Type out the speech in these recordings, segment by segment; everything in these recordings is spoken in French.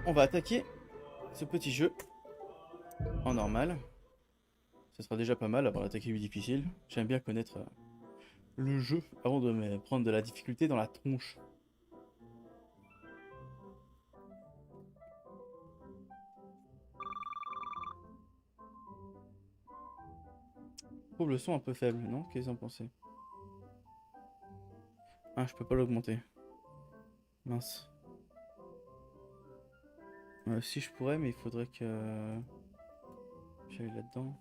on va attaquer ce petit jeu en normal. Ce sera déjà pas mal avant d'attaquer lui difficile. J'aime bien connaître le jeu avant de me prendre de la difficulté dans la tronche. Je trouve le son un peu faible, non? Qu'est-ce que vous en pensez? Ah, je peux pas l'augmenter. Mince. Si je pourrais, mais il faudrait que j'aille là-dedans.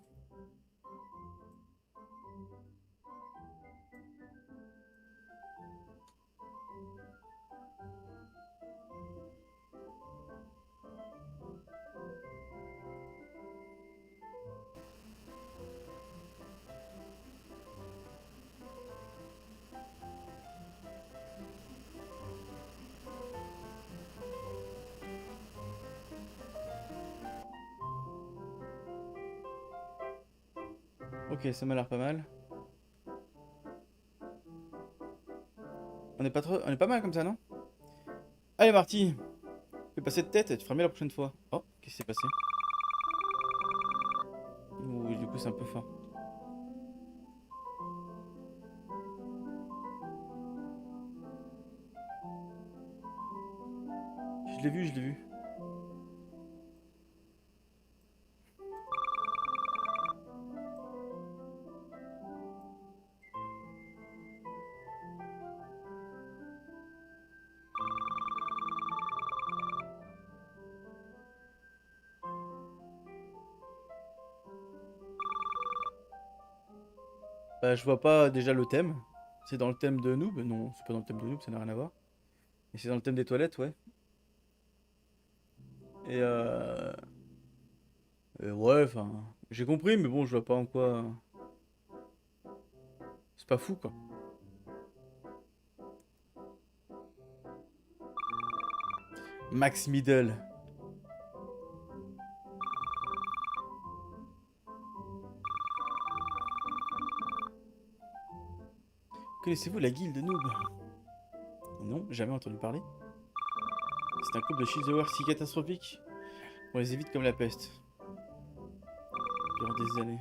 Ok, ça m'a l'air pas mal. On est pas trop, on est pas mal comme ça, non? Allez, Marty, fais passer de tête, tu feras mieux la prochaine fois. Oh, qu'est-ce qui s'est passé? Ouh, du coup, c'est un peu fort. Je l'ai vu, je l'ai vu. Bah, je vois pas déjà le thème. C'est dans le thème de Noob? Non, c'est pas dans le thème de Noob, ça n'a rien à voir. Mais c'est dans le thème des toilettes, ouais. Et ouais, enfin, j'ai compris, mais bon, je vois pas en quoi. C'est pas fou, quoi. Max Middle. Connaissez-vous la guilde Noob? Non, jamais entendu parler. C'est un groupe de shizower si catastrophique qu'on les évite comme la peste. Durant des années.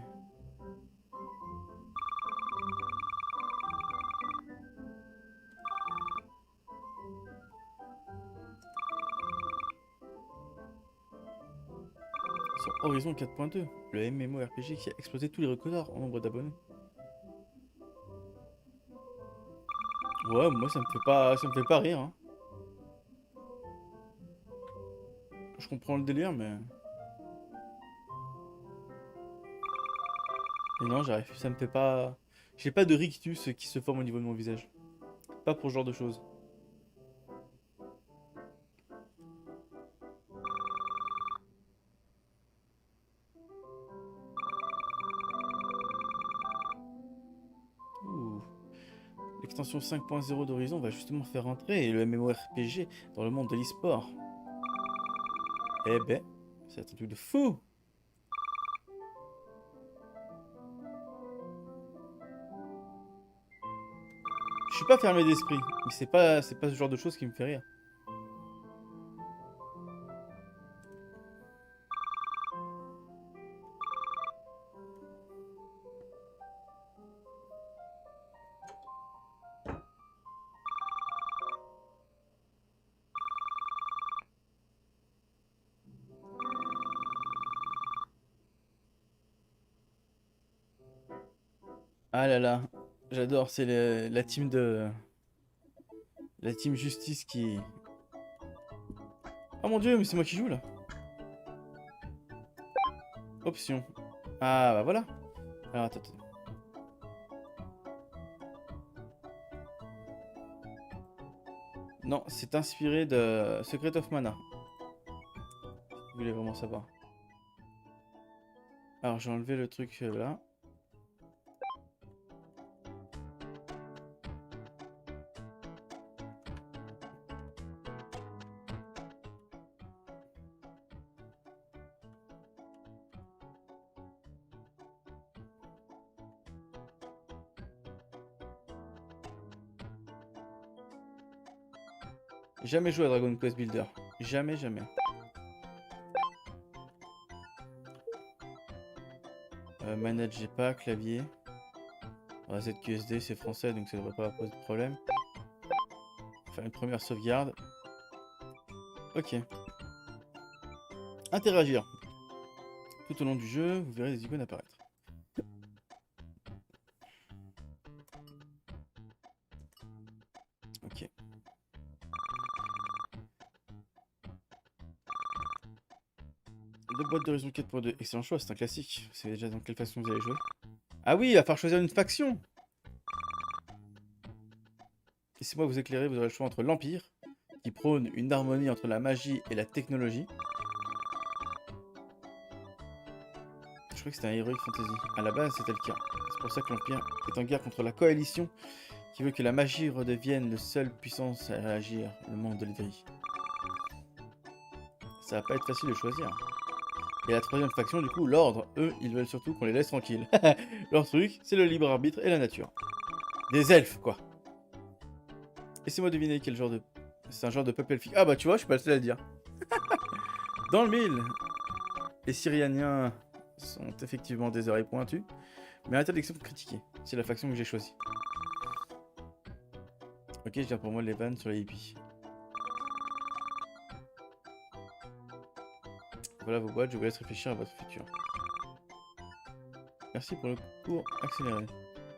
Sur Horizon 4.2, le MMORPG qui a explosé tous les records en nombre d'abonnés. Ouais, moi ça me fait pas rire, hein. Je comprends le délire, mais... Mais non, j'arrive, ça me fait pas... J'ai pas de rictus qui se forme au niveau de mon visage. Pas pour ce genre de choses. Ouh. L'extension 5.0 d'Horizon va justement faire entrer le MMORPG dans le monde de l'e-sport. Eh ben, c'est un truc de fou! Je suis pas fermé d'esprit, mais c'est pas ce genre de choses qui me fait rire. Ah là là, j'adore, c'est la team de... La team justice qui... Oh mon dieu, mais c'est moi qui joue là. Option. Ah bah voilà. Alors attends, attends. Non, c'est inspiré de Secret of Mana. Vous voulez vraiment savoir. Alors j'ai enlevé le truc là. Jamais joué à Dragon Quest Builder. Jamais, jamais. Manette, j'ai pas. Clavier. ZQSD, c'est français, donc ça devrait pas poser de problème. Faire une première sauvegarde. Ok. Interagir. Tout au long du jeu, vous verrez des icônes apparaître. Ok. Deux boîtes d'horizon 4.2. Excellent choix, c'est un classique. Vous savez déjà dans quelle façon vous allez jouer? Ah oui, il va falloir choisir une faction. Laissez-moi vous éclairer, vous aurez le choix entre l'Empire, qui prône une harmonie entre la magie et la technologie. Je crois que c'était un Heroic Fantasy. À la base, c'était le cas. C'est pour ça que l'Empire est en guerre contre la Coalition, qui veut que la magie redevienne la seule puissance à réagir le monde de l'Idri. Ça va pas être facile de choisir. Et la troisième faction, du coup, l'Ordre, eux, ils veulent surtout qu'on les laisse tranquilles. Leur truc, c'est le libre arbitre et la nature. Des elfes, quoi. Laissez-moi deviner quel genre de... C'est un genre de peuple elfique. Ah bah tu vois, je suis pas le seul à le dire. Dans le mille, les Syrianiens sont effectivement des oreilles pointues, mais interdiction de critiquer. C'est la faction que j'ai choisie. Ok, je viens pour moi les vannes sur les hippies. Voilà vos boîtes, je vous laisse réfléchir à votre futur. Merci pour le cours accéléré.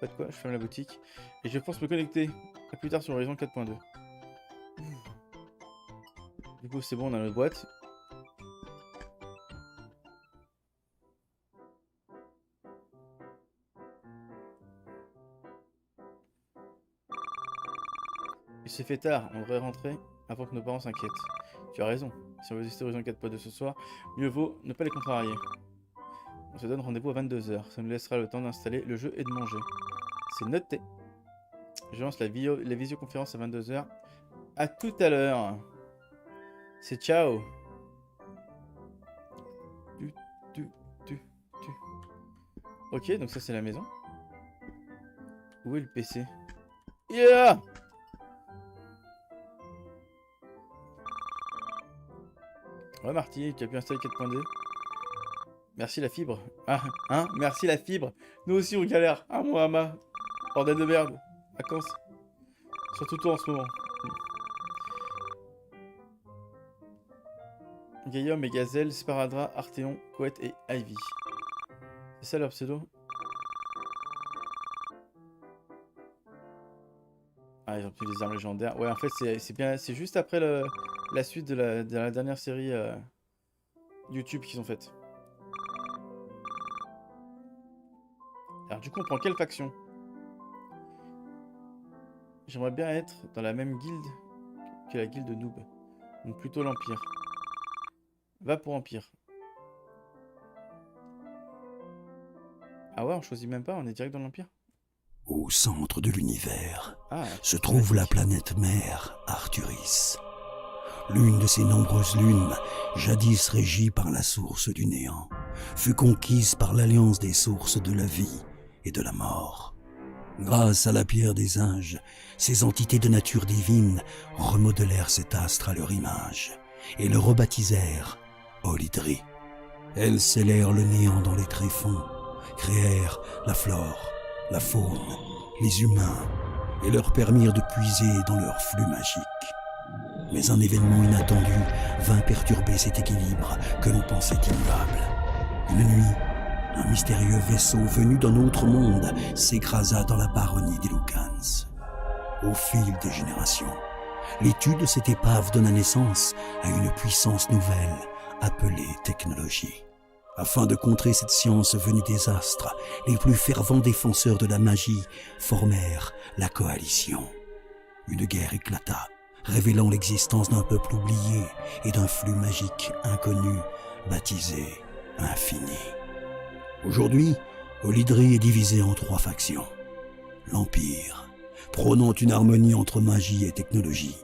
Pas de quoi, je ferme la boutique. Et je pense me connecter. À plus tard sur Horizon 4.2. Du coup, c'est bon, on a notre boîte. Il s'est fait tard, on devrait rentrer avant que nos parents s'inquiètent. Tu as raison, si on veut tester Horizon 4.2 ce soir, mieux vaut ne pas les contrarier. On se donne rendez-vous à 22 h, ça nous laissera le temps d'installer le jeu et de manger. C'est noté. Je lance la visioconférence à 22 h. À tout à l'heure. C'est ciao. Ok, donc ça c'est la maison. Où est le PC? Yeah! Ouais Marty, tu as pu installer 4.2. Merci la fibre. Ah, hein? Merci la fibre. Nous aussi on galère. Ah moi, Ama. Bordel de merde. Vacances. Surtout toi en ce moment. Guillaume et Gazelle, Sparadra, Arthéon, Couette et Ivy. C'est ça leur pseudo? Ah, ils ont pris des armes légendaires. Ouais, en fait, c'est juste après la suite de la dernière série YouTube qu'ils ont faite. Alors, du coup, on prend quelle faction? J'aimerais bien être dans la même guilde que la guilde Noob. Donc, plutôt l'Empire. Va pour Empire. Ah ouais, on choisit même pas, on est direct dans l'Empire? Au centre de l'univers Ah, se trouve la planète mère Arturis. L'une de ces nombreuses lunes, jadis régie par la source du néant, fut conquise par l'alliance des sources de la vie et de la mort. Grâce à la pierre des âges, ces entités de nature divine remodelèrent cet astre à leur image et le rebaptisèrent Olydri. Elles scellèrent le néant dans les tréfonds, créèrent la flore, la faune, les humains, et leur permirent de puiser dans leur flux magique. Mais un événement inattendu vint perturber cet équilibre que l'on pensait immuable. Une nuit, un mystérieux vaisseau venu d'un autre monde s'écrasa dans la baronnie des Lucans. Au fil des générations, l'étude de cette épave donna naissance à une puissance nouvelle appelée technologie. Afin de contrer cette science venue des astres, les plus fervents défenseurs de la magie formèrent la Coalition. Une guerre éclata, révélant l'existence d'un peuple oublié et d'un flux magique inconnu, baptisé Infini. Aujourd'hui, Olydri est divisé en 3 factions. L'Empire, prônant une harmonie entre magie et technologie.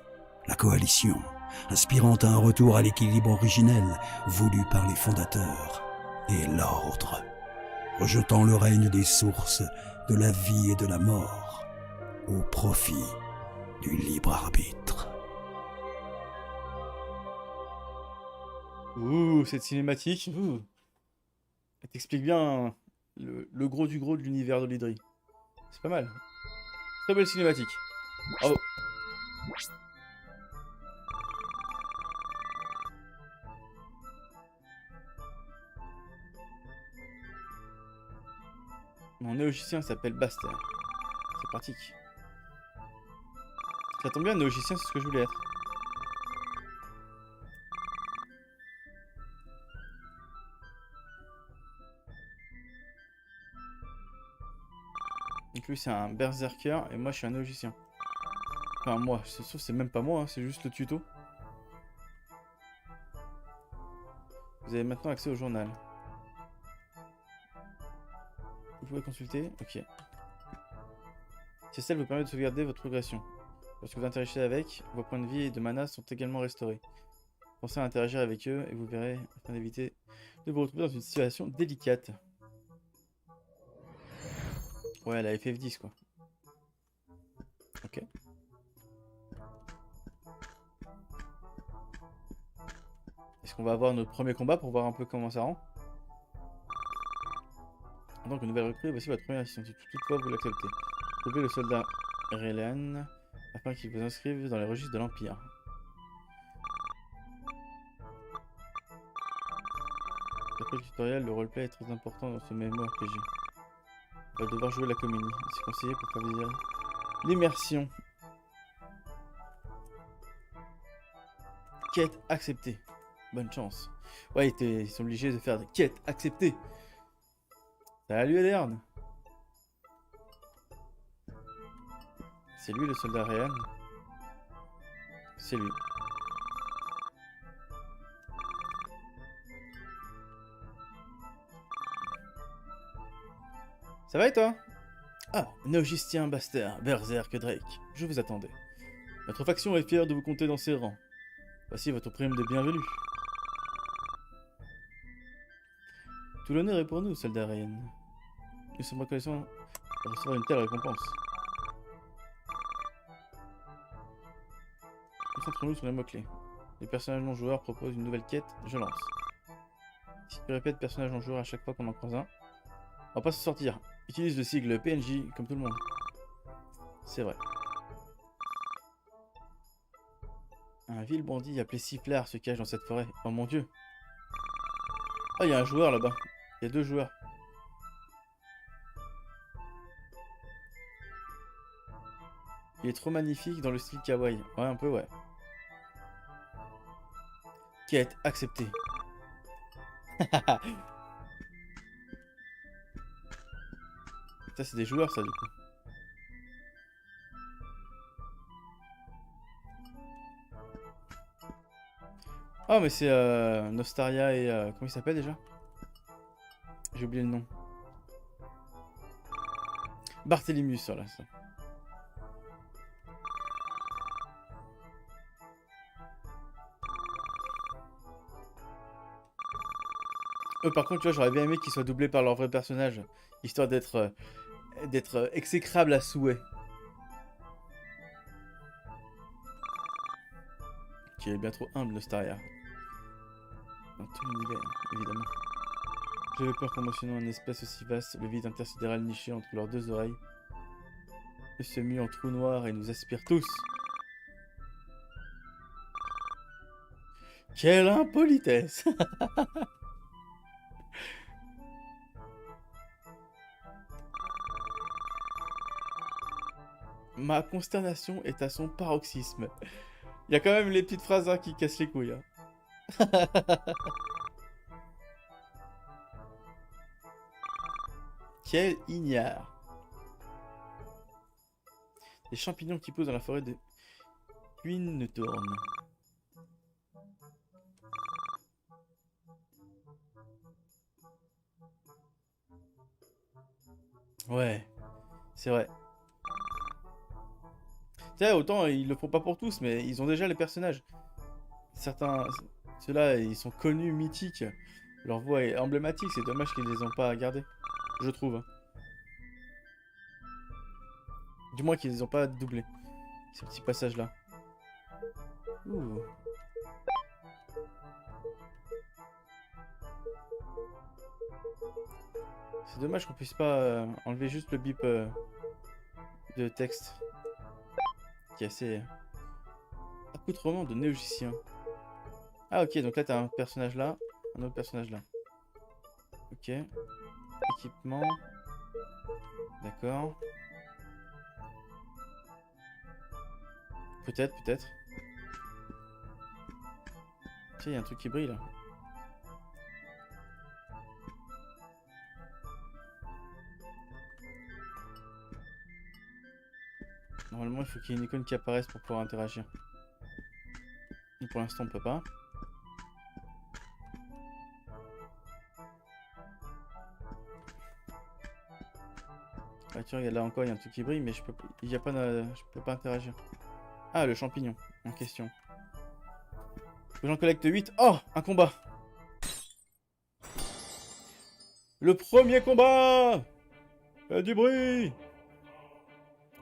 La Coalition, aspirant à un retour à l'équilibre originel voulu par les fondateurs. Et l'Ordre, rejetant le règne des sources de la vie et de la mort au profit du libre arbitre. Ouh, cette cinématique, ouh. Elle t'explique bien le gros du gros de l'univers de l'Hydrie. C'est pas mal. Très belle cinématique. Bravo. Mon néogicien s'appelle Baster. C'est pratique. Ça tombe bien, néogicien, c'est ce que je voulais être. Donc lui, c'est un berserker et moi, je suis un néogicien. Enfin, moi, c'est même pas moi, hein, c'est juste le tuto. Vous avez maintenant accès au journal. Vous pouvez consulter. Ok. Ces selles vous permettent de sauvegarder votre progression. Lorsque vous interagissez avec, vos points de vie et de mana sont également restaurés. Pensez à interagir avec eux et vous verrez, afin d'éviter de vous retrouver dans une situation délicate. Ouais, la FF10 quoi. Ok. Est-ce qu'on va avoir notre premier combat pour voir un peu comment ça rend? En tant que nouvelle recrue, voici votre première mission. Si toutefois vous l'acceptez. Trouvez le soldat Relan afin qu'il vous inscrive dans les registres de l'Empire. D'après le tutoriel, le roleplay est très important dans ce MMORPG. On va devoir jouer la comédie. C'est conseillé pour favoriser l'immersion. Quête acceptée. Bonne chance. Ouais, ils sont obligés de faire des quêtes acceptées. Salut Edern. C'est lui le soldat Ryan. C'est lui. Ça va et toi? Ah, Néogistien Baster, Berserk Drake, je vous attendais. Notre faction est fière de vous compter dans ses rangs. Voici votre prime de bienvenue. Tout l'honneur est pour nous, soldat Ryan. Nous sommes reconnaissants de recevoir une telle récompense. Concentrons-nous sur les mots-clés. Les personnages non-joueurs proposent une nouvelle quête, je lance. Si tu répètes personnage non-joueur à chaque fois qu'on en croise un, on va pas se sortir. Utilise le sigle PNJ comme tout le monde. C'est vrai. Un vil bandit appelé Sifflard se cache dans cette forêt. Oh mon dieu. Ah, il y a un joueur là-bas. Il y a deux joueurs. Il est trop magnifique dans le style kawaii. Ouais, un peu, ouais. Quête acceptée. Ça, c'est des joueurs, ça, du coup. Oh, mais c'est Nostaria et... comment il s'appelle déjà? J'ai oublié le nom. Barthélemy, voilà, ça. Eux, par contre, tu vois, j'aurais bien aimé qu'ils soient doublés par leur vrai personnage. Histoire d'être exécrable à souhait. Qui est bien trop humble, Nostaria. Dans tout l'univers, évidemment. J'avais peur qu'en mentionnant un espace aussi vaste, le vide intersidéral niché entre leurs deux oreilles se mue en trou noir et nous aspire tous. Quelle impolitesse! Ma consternation est à son paroxysme. Il y a quand même les petites phrases hein, qui cassent les couilles. Hein. Quel ignare. Les champignons qui poussent dans la forêt de Queen-Tourne. Ouais, c'est vrai. Tiens, autant ils le font pas pour tous, mais ils ont déjà les personnages. Certains, ceux-là, ils sont connus, mythiques. Leur voix est emblématique, c'est dommage qu'ils les ont pas gardés. Je trouve. Hein. Du moins qu'ils les ont pas doublés. Ces petits passages-là. Ouh. C'est dommage qu'on puisse pas enlever juste le bip de texte. Qui est assez... Accoutrement de néogicien. Ah ok, donc là t'as un personnage là, un autre personnage là. Ok. Équipement. D'accord. Peut-être, peut-être. Tiens, il y a un truc qui brille là. Normalement, il faut qu'il y ait une icône qui apparaisse pour pouvoir interagir. Et pour l'instant, on peut pas. Ah, tu regarde là encore, il y a un truc qui brille, mais je peux pas interagir. Ah, le champignon en question. J'en collecte 8. Oh, un combat. Le premier combat. Du bruit.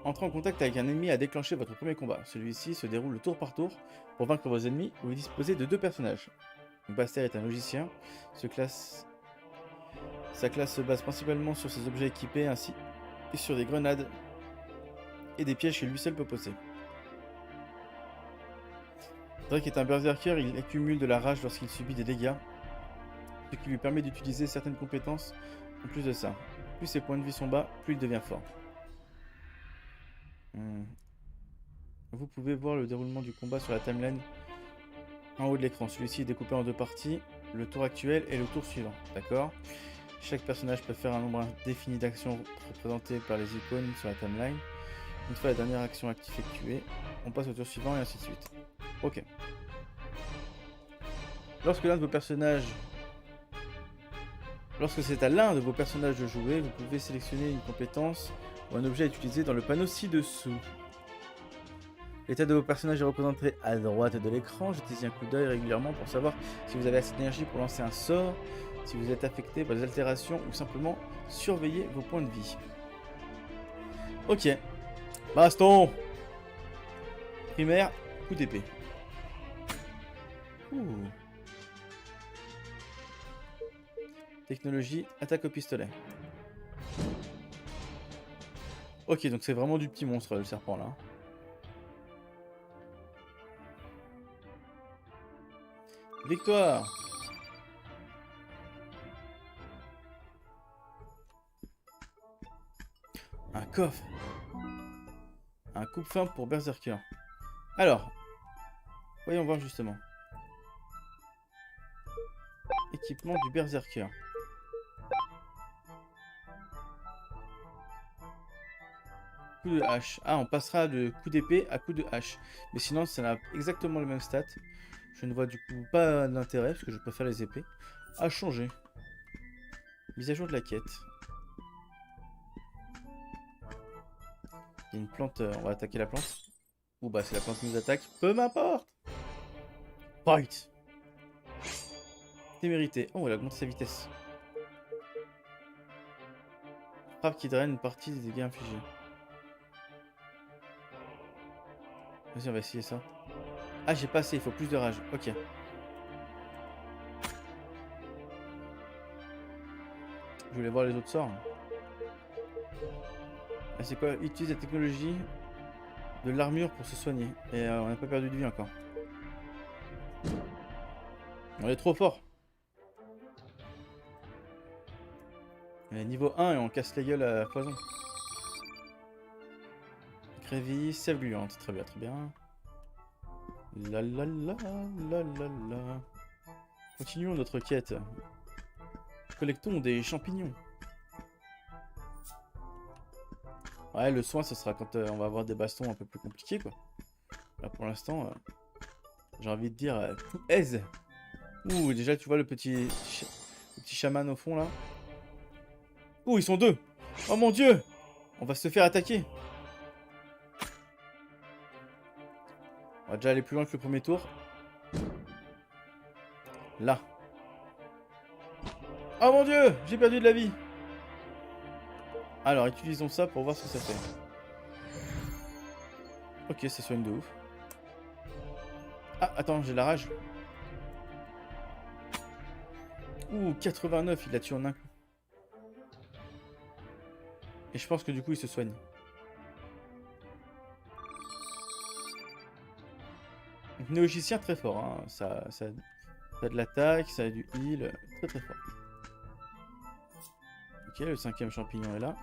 Entrez en contact avec un ennemi à déclencher votre premier combat. Celui-ci se déroule tour par tour. Pour vaincre vos ennemis, vous disposez de 2 personnages. Baster est un logicien. Sa classe se base principalement sur ses objets équipés ainsi que sur des grenades et des pièges que lui seul peut poser. Drake est un berserker, il accumule de la rage lorsqu'il subit des dégâts, ce qui lui permet d'utiliser certaines compétences en plus de ça. Plus ses points de vie sont bas, plus il devient fort. Vous pouvez voir le déroulement du combat sur la timeline en haut de l'écran. Celui-ci est découpé en 2 parties, le tour actuel et le tour suivant. D'accord. Chaque personnage peut faire un nombre indéfini d'actions représentées par les icônes sur la timeline. Une fois la dernière action effectuée, on passe au tour suivant et ainsi de suite. Ok. Lorsque c'est à l'un de vos personnages de jouer, vous pouvez sélectionner une compétence ou un objet à utiliser dans le panneau ci-dessous. L'état de vos personnages est représenté à droite de l'écran. Jetez-y un coup d'œil régulièrement pour savoir si vous avez assez d'énergie pour lancer un sort, si vous êtes affecté par des altérations ou simplement surveiller vos points de vie. Ok. Baston. Primaire, coup d'épée. Technologie, attaque au pistolet. Ok, donc c'est vraiment du petit monstre le serpent là. Victoire. Un coffre. Un coupe-fin pour Berserker. Alors, voyons voir justement. Équipement du Berserker. Coup de hache. Ah, on passera de coup d'épée à coup de hache. Mais sinon, ça n'a exactement le même stat. Je ne vois du coup pas d'intérêt, parce que je préfère les épées. À changer. Mise à jour de la quête. Il y a une plante, on va attaquer la plante. Ou bah c'est la plante qui nous attaque. Peu m'importe. Fight. Témérité. Oh, elle a augmenté sa vitesse. Frappe qui draine une partie des dégâts infligés. Vas-y, on va essayer ça. Ah, j'ai pas assez, il faut plus de rage. Ok. Je voulais voir les autres sorts. Ah, c'est quoi? Utilise la technologie de l'armure pour se soigner. Et on n'a pas perdu de vie encore. On est trop fort. On est niveau 1 et on casse la gueule à la foison. Crévis, sève gluante. Très bien, très bien. La la la la la la. Continuons notre quête. Collectons des champignons. Ouais, le soin, ce sera quand on va avoir des bastons un peu plus compliqués, quoi. Là, pour l'instant, j'ai envie de dire tout aise. Ouh, déjà, tu vois le petit chaman au fond, là. Ouh, ils sont 2. Oh mon dieu. On va se faire attaquer. On va déjà aller plus loin que le premier tour. Là. Oh mon dieu, j'ai perdu de la vie. Alors, utilisons ça pour voir ce que ça fait. Ok, ça soigne de ouf. Ah, attends, j'ai la rage. Ouh, 89, il l'a tué en un coup. Et je pense que du coup il se soigne. Néogicien très fort, hein. Ça a de l'attaque, ça a du heal, très très fort. Ok, le 5e champignon est là.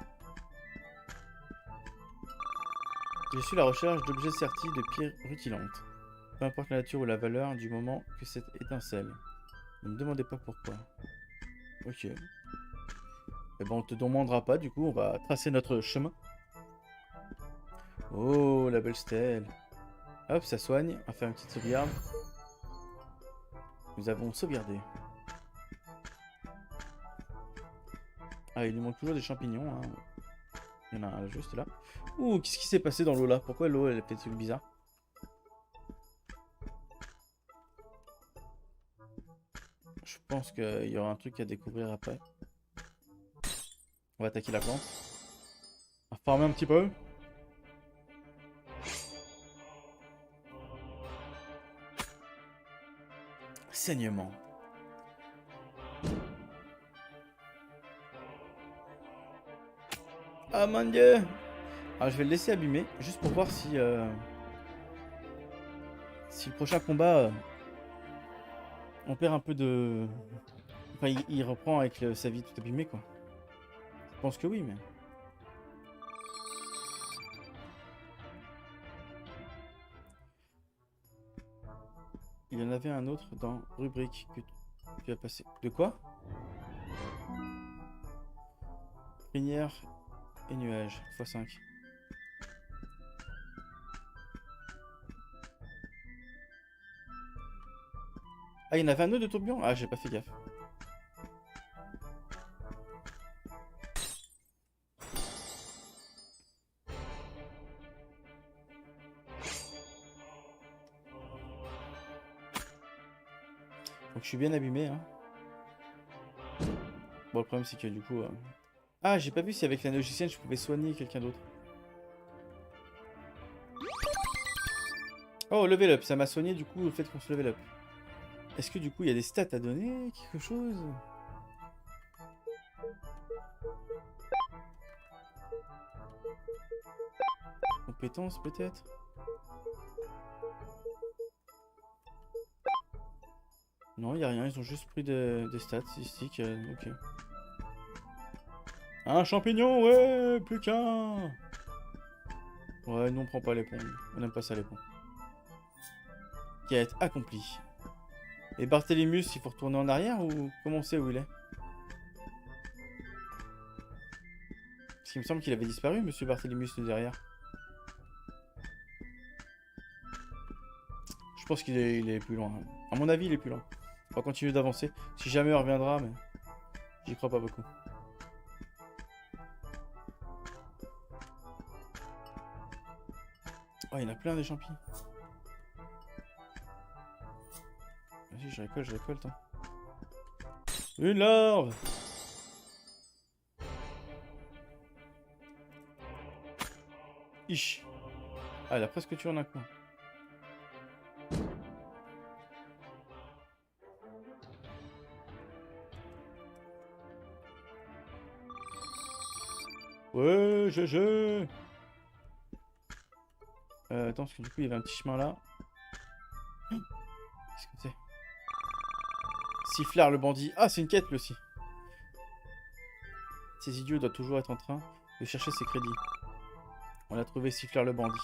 Je suis la recherche d'objets sertis de pierres rutilantes. Peu importe la nature ou la valeur du moment que cette étincelle. Ne me demandez pas pourquoi. Ok. Eh ben on te demandera pas, du coup on va tracer notre chemin. Oh, la belle stèle. Hop, ça soigne. On va faire une petite sauvegarde. Nous avons sauvegardé. Ah, il nous manque toujours des champignons. Hein. Il y en a un juste là. Ouh, qu'est-ce qui s'est passé dans l'eau là? Pourquoi l'eau elle a fait des trucs bizarres? Je pense qu'il y aura un truc à découvrir après. On va attaquer la plante. On va farmer un petit peu. Saignement. Ah mon dieu! Alors je vais le laisser abîmer, juste pour voir si si le prochain combat on perd un peu de... Enfin il reprend avec sa vie tout abîmée quoi. Je pense que oui mais... Il y en avait un autre dans rubrique que tu as passé. De quoi? Crinière et nuages, x5. Ah, il y en avait un autre de tourbillon? Ah, j'ai pas fait gaffe. Donc je suis bien abîmé, hein. Bon, le problème c'est que du coup... Ah, j'ai pas vu si avec la logicienne je pouvais soigner quelqu'un d'autre. Oh, level up, ça m'a soigné du coup le fait qu'on se level up. Est-ce que du coup il y a des stats à donner? Quelque chose? Compétences peut-être? Non, il n'y a rien, ils ont juste pris des stats statistiques, ok. Un champignon, ouais, plus qu'un. Ouais, nous on prend pas les ponts, on n'aime pas ça les ponts. Quête accomplie. Et Barthélémus, il faut retourner en arrière ou comment on sait où il est? Parce qu'il me semble qu'il avait disparu, monsieur Barthélémus de derrière. Je pense qu'il est plus loin. À mon avis, il est plus loin. On va continuer d'avancer. Si jamais on reviendra, mais j'y crois pas beaucoup. Oh, il y en a plein des champignons. Vas-y, je récolte. Hein. Une larve! Ich. Ah, elle a presque tué en un coup. Ouais, GG. Attends, parce que du coup, il y avait un petit chemin là. Qu'est-ce que c'est? Sifflard le bandit. Ah, c'est une quête lui aussi. Ces idiots doivent toujours être en train de chercher ses crédits. On a trouvé Sifflard le bandit.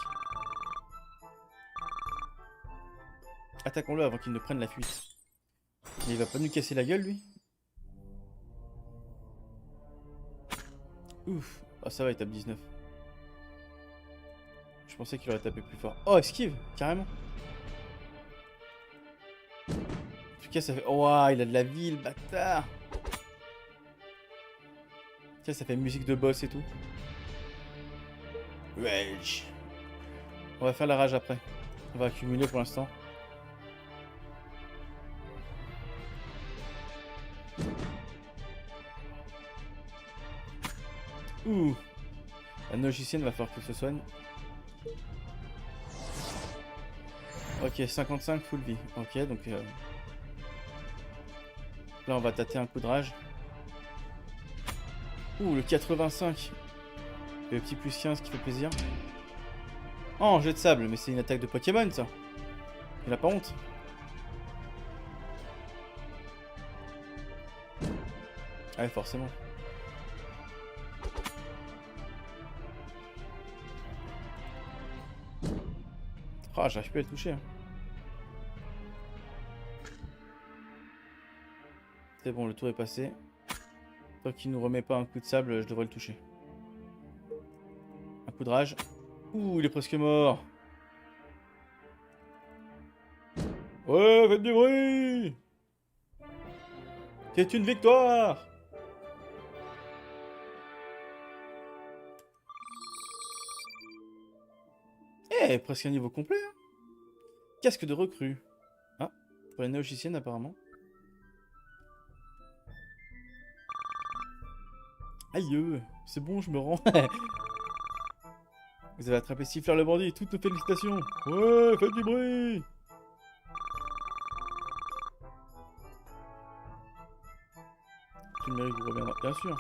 Attaquons-le avant qu'il ne prenne la fuite. Mais il va pas nous casser la gueule lui? Ouf. Ah ça va, il tape 19. Je pensais qu'il aurait tapé plus fort. Oh, esquive, carrément. En tout cas, ça fait... Oh, il a de la vie, le bâtard. Tiens, ça fait musique de boss et tout. Rage. On va faire la rage après. On va accumuler pour l'instant. Ouh. La logicienne va falloir qu'elle se soigne. Ok, 55 full vie. Ok, donc là on va tâter un coup de rage. Ouh, le 85. Le petit plus 15 qui fait plaisir. Oh, jet de sable, mais c'est une attaque de Pokémon ça. Il a pas honte. Ah ouais, forcément. Ah, j'arrive plus à le toucher. Hein. C'est bon, le tour est passé. Tant qu'il nous remet pas un coup de sable, je devrais le toucher. Un coup de rage. Ouh, il est presque mort. Ouais, faites du bruit. C'est une victoire. Eh, presque un niveau complet. Hein. Casque de recrue. Ah, pour les néogiciennes apparemment. Aïe, c'est bon, je me rends. Vous avez attrapé Siffleur le bandit, toutes nos félicitations. Ouais, faites du bruit. Tout le mérite vous reviendra, bien sûr.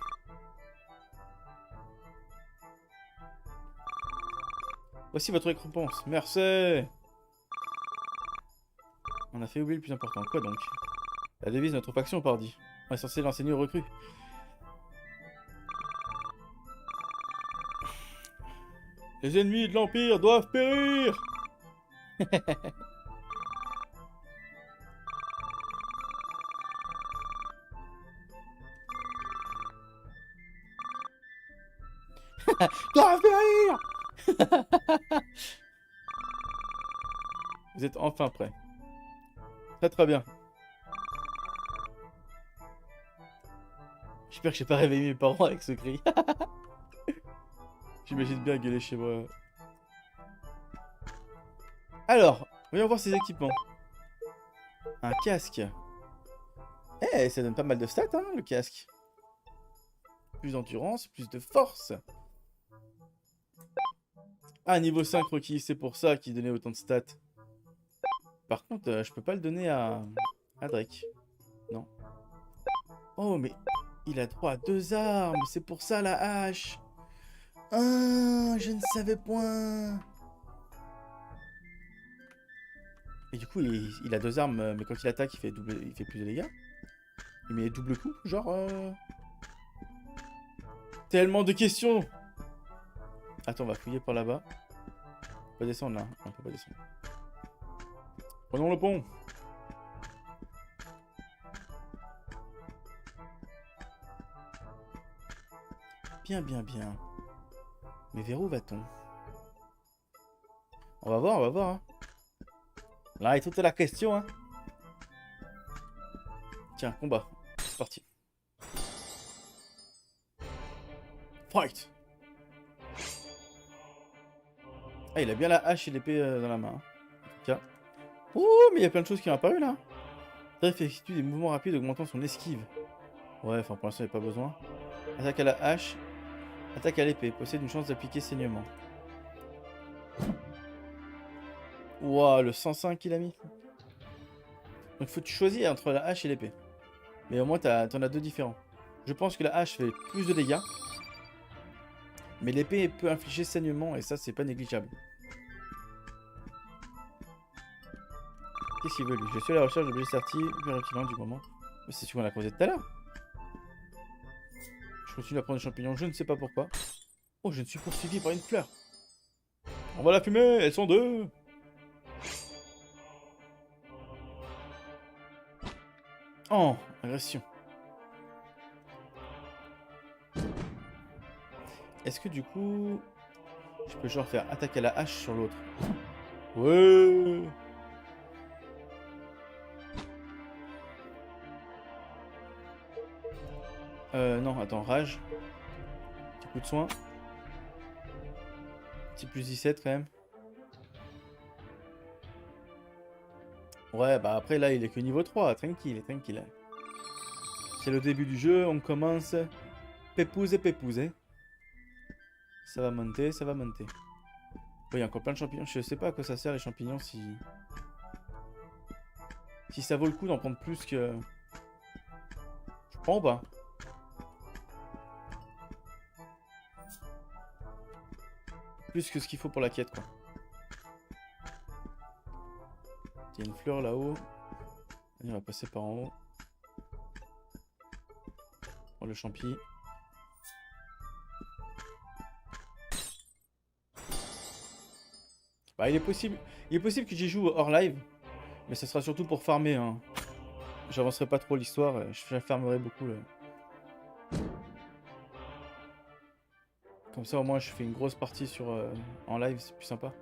Voici votre récompense, merci. On a fait oublier le plus important, quoi donc? La devise de notre faction, pardi. On est censé l'enseigner aux recrues. Les ennemis de l'Empire doivent périr. Doivent périr. Vous êtes enfin prêts. Très très bien. J'espère que j'ai pas réveillé mes parents avec ce cri. J'imagine bien gueuler chez moi. Alors, voyons voir ses équipements. Un casque. Eh, ça donne pas mal de stats, hein, le casque. Plus d'endurance, plus de force. Ah, niveau 5 requis, c'est pour ça qu'il donnait autant de stats. Par contre, je peux pas le donner à Drake. Non. Oh, mais il a droit à 2 armes. C'est pour ça la hache. Ah, je ne savais point. Et du coup, il a 2 armes, mais quand il attaque, il fait plus de dégâts. Il met double coup, genre... Tellement de questions. Attends, on va fouiller par là-bas. On peut descendre là. On peut pas descendre. Prenons le pont. Bien, bien, bien. Mais vers où va-t-on? On va voir, on va voir. Hein. Là est toute la question. Hein. Tiens, combat. C'est parti. Fight! Ah, il a bien la hache et l'épée dans la main. Hein. Tiens. Oh, mais il y a plein de choses qui ont apparu là. Bref, effectue des mouvements rapides augmentant son esquive. Ouais, enfin pour l'instant, il n'y a pas besoin. Attaque à la hache. Attaque à l'épée. Possède une chance d'appliquer saignement. Ouah, le 105 qu'il a mis. Donc faut que tu choisis entre la hache et l'épée. Mais au moins t'en as 2 différents. Je pense que la hache fait plus de dégâts. Mais l'épée peut infliger saignement et ça c'est pas négligeable. Qu'est-ce qu'il veut lui? Je suis à la recherche d'objets sortis plus rapidement du moment. C'est ce qu'on a causé tout à l'heure. Je continue à prendre des champignons, je ne sais pas pourquoi. Oh, je ne suis poursuivi par une fleur. On va la fumer, elles sont 2. Oh, agression. Est-ce que du coup... je peux genre faire attaque à la hache sur l'autre? Ouais. Non, attends, rage. Petit coup de soin. Petit plus 17 quand même. Ouais, bah après là il est que niveau 3, tranquille, tranquille. C'est le début du jeu, on commence. Pépouze et pépouze. Hein. Ça va monter, ça va monter. Oui, il y a encore plein de champignons, je sais pas à quoi ça sert les champignons si... si ça vaut le coup d'en prendre plus que... je prends ou pas? plus que ce qu'il faut pour la quête, quoi. Il y a une fleur là-haut. On va passer par en haut. Pour le champi. Bah, il est possible que j'y joue hors live. Mais ça sera surtout pour farmer, hein. J'avancerai pas trop l'histoire. Je farmerai beaucoup, là. Comme ça, au moins, je fais une grosse partie sur en live. C'est plus sympa.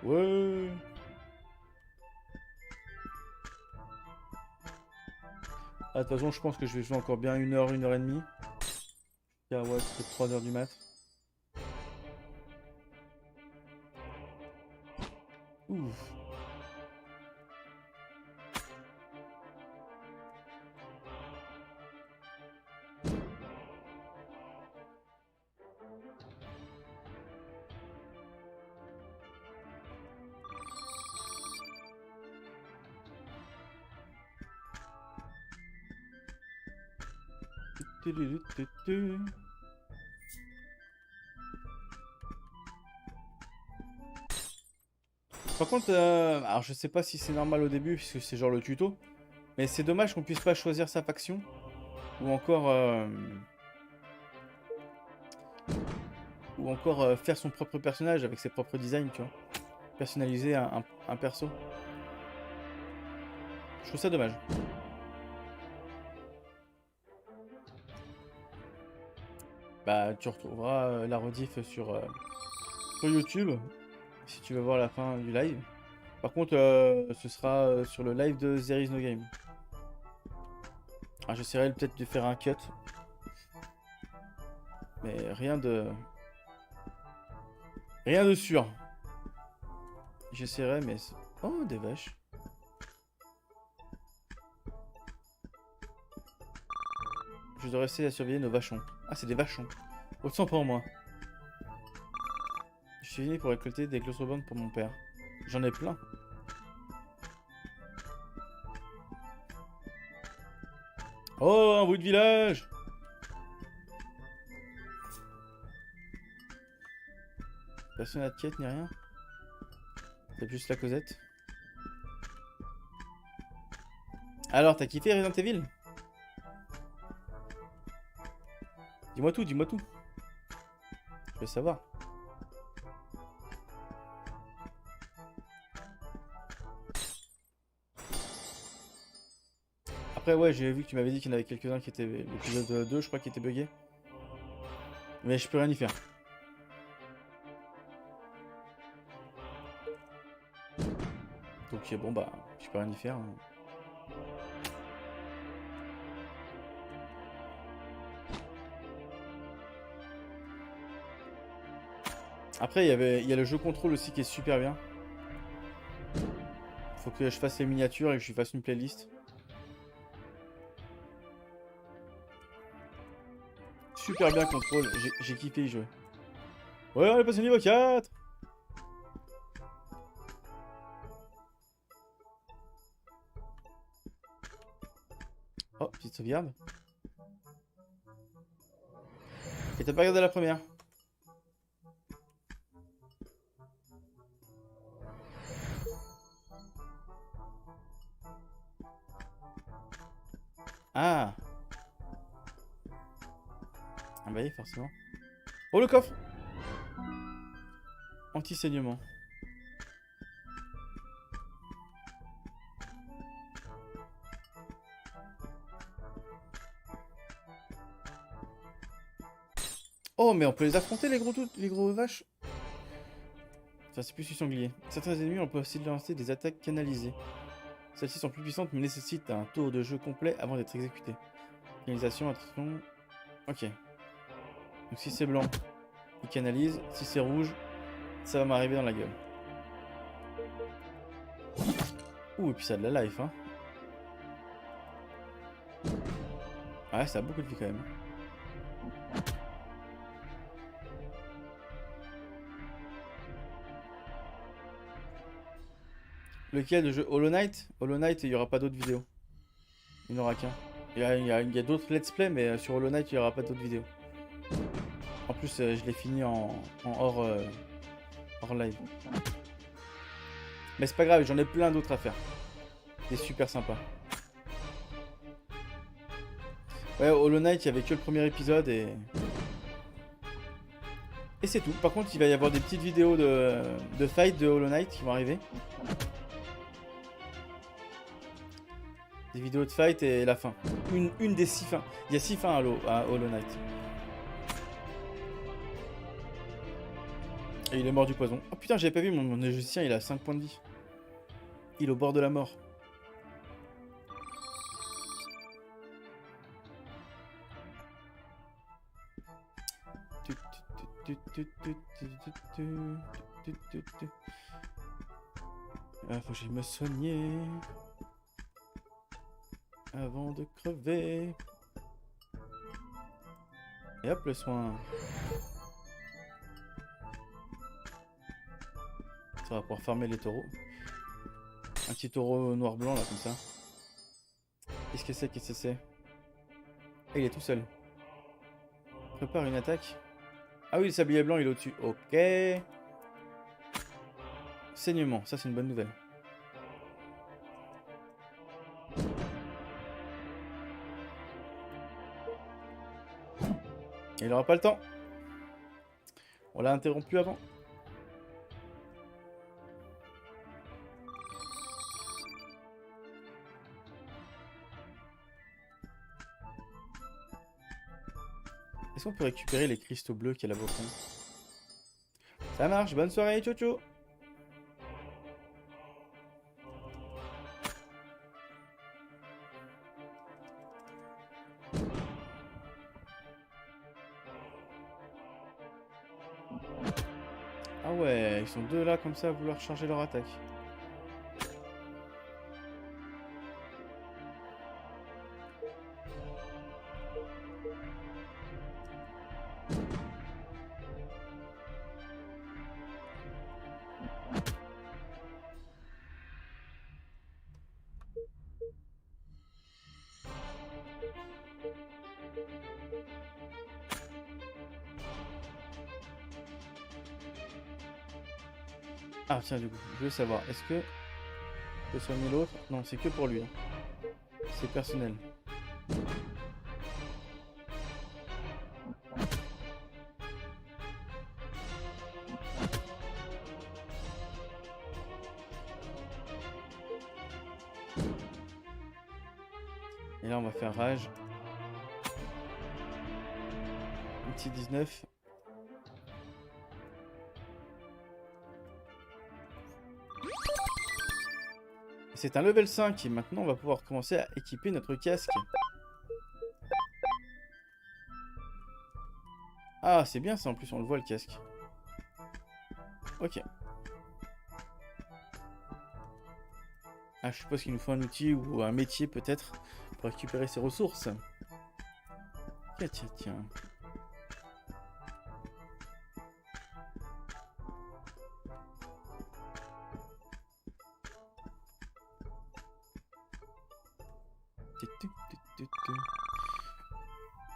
Ouais. Ah, de toute façon, je pense que je vais jouer encore bien 1 heure, 1 heure et demie. Ah ouais, peut-être 3 heures du mat. Ouf. Par contre, alors je sais pas si c'est normal au début, puisque c'est genre le tuto, mais c'est dommage qu'on puisse pas choisir sa faction, ou encore, faire son propre personnage avec ses propres designs, tu vois. Personnaliser un perso. Je trouve ça dommage. Bah, tu retrouveras la rediff sur YouTube, si tu veux voir la fin du live. Par contre, ce sera sur le live de There Is No Game. Ah, j'essaierai peut-être de faire un cut. Mais rien de sûr. J'essaierai, mais... Oh, des vaches. Je dois rester à surveiller nos vachons. Ah, c'est des vachons. Autant pour moi. Je suis venu pour récolter des glossobandes pour mon père. J'en ai plein. Oh, un bout de village! Personne n'a de quête ni rien? C'est juste la Cosette. Alors, t'as kiffé Resident Evil? Dis-moi tout, dis-moi tout. Je veux savoir. Après, ouais, j'ai vu que tu m'avais dit qu'il y en avait quelques-uns qui étaient... L'épisode 2, je crois, qui était bugué. Mais je peux rien y faire. Donc, bon, bah, je peux rien y faire. Hein. Après, il y a le jeu contrôle aussi qui est super bien. Faut que je fasse les miniatures et que je lui fasse une playlist. Super bien contrôle, j'ai kiffé y jouer. Ouais, on est passé au niveau 4. Oh, petite sauvegarde. Et t'as pas regardé la première? Ah. Ah bah oui, forcément. Oh, le coffre! Anti-saignement. Oh, mais on peut les affronter, les gros vaches. Enfin, c'est plus du sanglier. Certains ennemis, on peut aussi lancer des attaques canalisées. Celles-ci sont plus puissantes, mais nécessitent un tour de jeu complet avant d'être exécutées. Canalisation, attention. Ok. Donc si c'est blanc, il canalise. Si c'est rouge, ça va m'arriver dans la gueule. Ouh, et puis ça a de la life, hein. Ouais, ça a beaucoup de vie quand même. Lequel de jeu? Hollow Knight? Hollow Knight, il n'y aura pas d'autres vidéos. Il n'y en aura qu'un. Il y a d'autres let's play, mais sur Hollow Knight, il n'y aura pas d'autres vidéos. En plus, je l'ai fini en hors live. Mais c'est pas grave, j'en ai plein d'autres à faire. C'est super sympa. Ouais, Hollow Knight, il y avait que le premier épisode et c'est tout. Par contre, il va y avoir des petites vidéos de fight de Hollow Knight qui vont arriver. Des vidéos de fight et la fin. Une des 6 fins. Il y a 6 fins à Hollow Knight. Et il est mort du poison. Oh putain, j'avais pas vu, mon magicien, il a 5 points de vie. Il est au bord de la mort. Ah, faut que j'aille me soigner avant de crever. Et hop, le soin. Ça va pouvoir farmer les taureaux. Un petit taureau noir-blanc là, comme ça. Qu'est-ce que c'est? Qu'est-ce que c'est? Ah, il est tout seul. Prépare une attaque. Ah oui, le sablier blanc, il est au-dessus. Ok. Saignement, ça c'est une bonne nouvelle. Il n'aura pas le temps. On l'a interrompu avant. Est-ce qu'on peut récupérer les cristaux bleus qu'il y a là-bas au fond? Ça marche, bonne soirée, ciao ciao. Ah ouais, ils sont deux là comme ça à vouloir charger leur attaque. Ah tiens, du coup, je veux savoir, est-ce que je peux soigner l'autre? Non, c'est que pour lui. Hein. C'est personnel. Et là, on va faire rage. Un petit 19. C'est un level 5 et maintenant on va pouvoir commencer à équiper notre casque. Ah, c'est bien ça, en plus on le voit le casque. Ok. Ah, je suppose qu'il nous faut un outil ou un métier peut-être pour récupérer ces ressources. Tiens, tiens, tiens.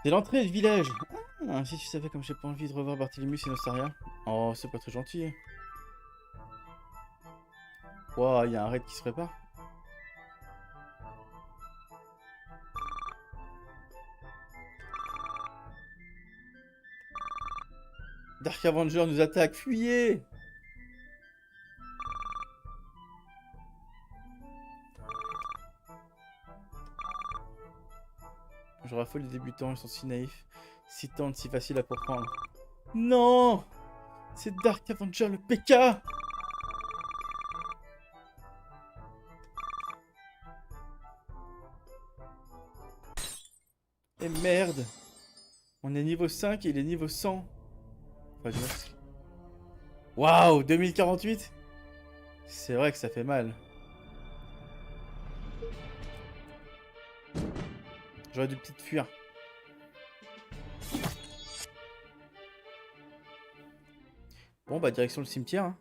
C'est l'entrée du village. Ah, si tu savais comme j'ai pas envie de revoir Barthélemy et Nostaria. Oh, c'est pas très gentil. Wow, il y a un raid qui se prépare. Dark Avenger nous attaque, fuyez! Je raffole les débutants, ils sont si naïfs, si tendres, si faciles à comprendre. Non! C'est Dark Avenger, le PK! Et merde! On est niveau 5 et il est niveau 100. Enfin, waouh, 2048? C'est vrai que ça fait mal. J'aurais dû peut-être fuir. Bon, bah, direction le cimetière. Hein.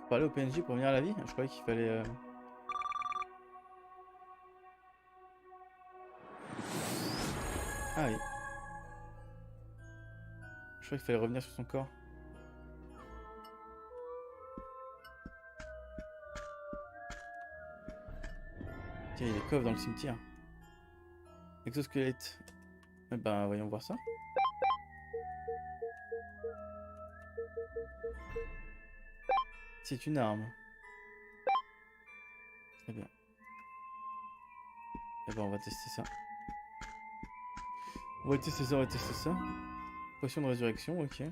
Parler au PNJ pour venir à la vie? Je croyais qu'il fallait... Ah oui. Je croyais qu'il fallait revenir sur son corps. Tiens, il y a des coffres dans le cimetière. Exosquelette. Eh ben, voyons voir ça. C'est une arme. Très bien. Eh ben, on va tester ça. On va tester ça, on va tester ça. Potion de résurrection, ok.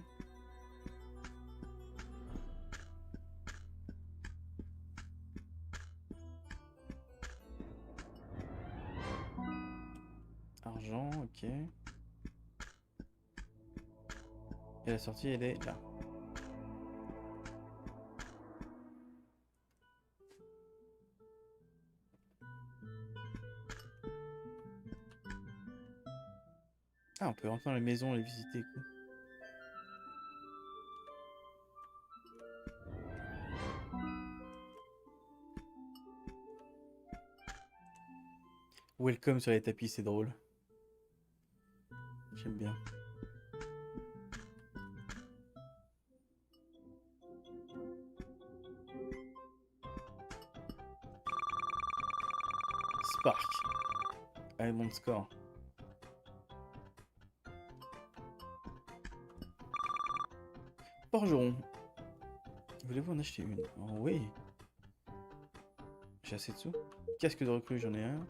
Argent, ok. Et la sortie, elle est là. Ah, on peut rentrer dans les maisons et les visiter, quoi. Welcome sur les tapis, c'est drôle. J'aime bien. Spark. Allez, mon score. Forgeron. Voulez-vous en acheter une? Oh oui. J'ai assez de sous. Casque de recrue, j'en ai un.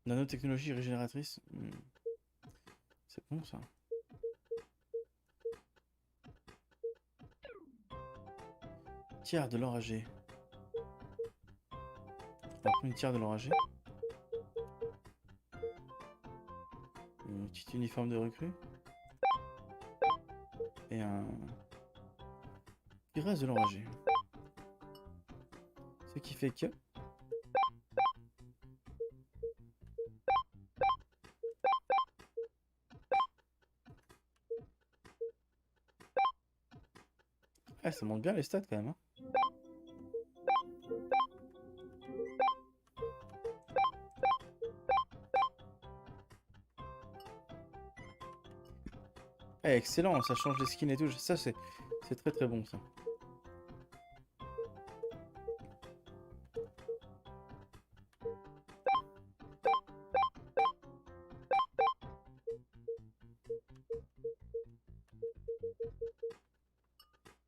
Nanotechnologie régénératrice. C'est bon ça. Tiers de l'enragé. On va prendre une tiers de l'enragé. Une petite uniforme de recrue. Et un... Il reste de l'enragé. Ce qui fait que... Ah, ça monte bien les stats quand même. Hein. Ah, excellent, ça change les skins et tout. Ça, c'est très très bon ça.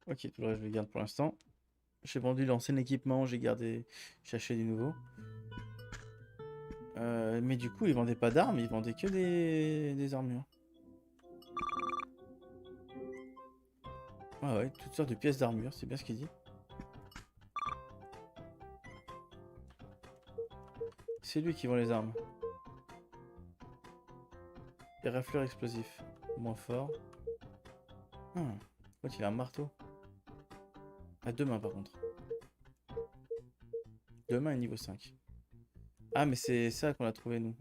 Ok, tout le reste je le garde pour l'instant. J'ai vendu l'ancien équipement, j'ai gardé, j'ai acheté du nouveau. Mais du coup, ils vendaient pas d'armes, ils vendaient que des armures. Ah ouais, toutes sortes de pièces d'armure, c'est bien ce qu'il dit. C'est lui qui vend les armes. Et rafleur explosif, moins fort. Il a un marteau. À deux mains par contre. Deux mains et niveau 5. Ah mais c'est ça qu'on a trouvé nous.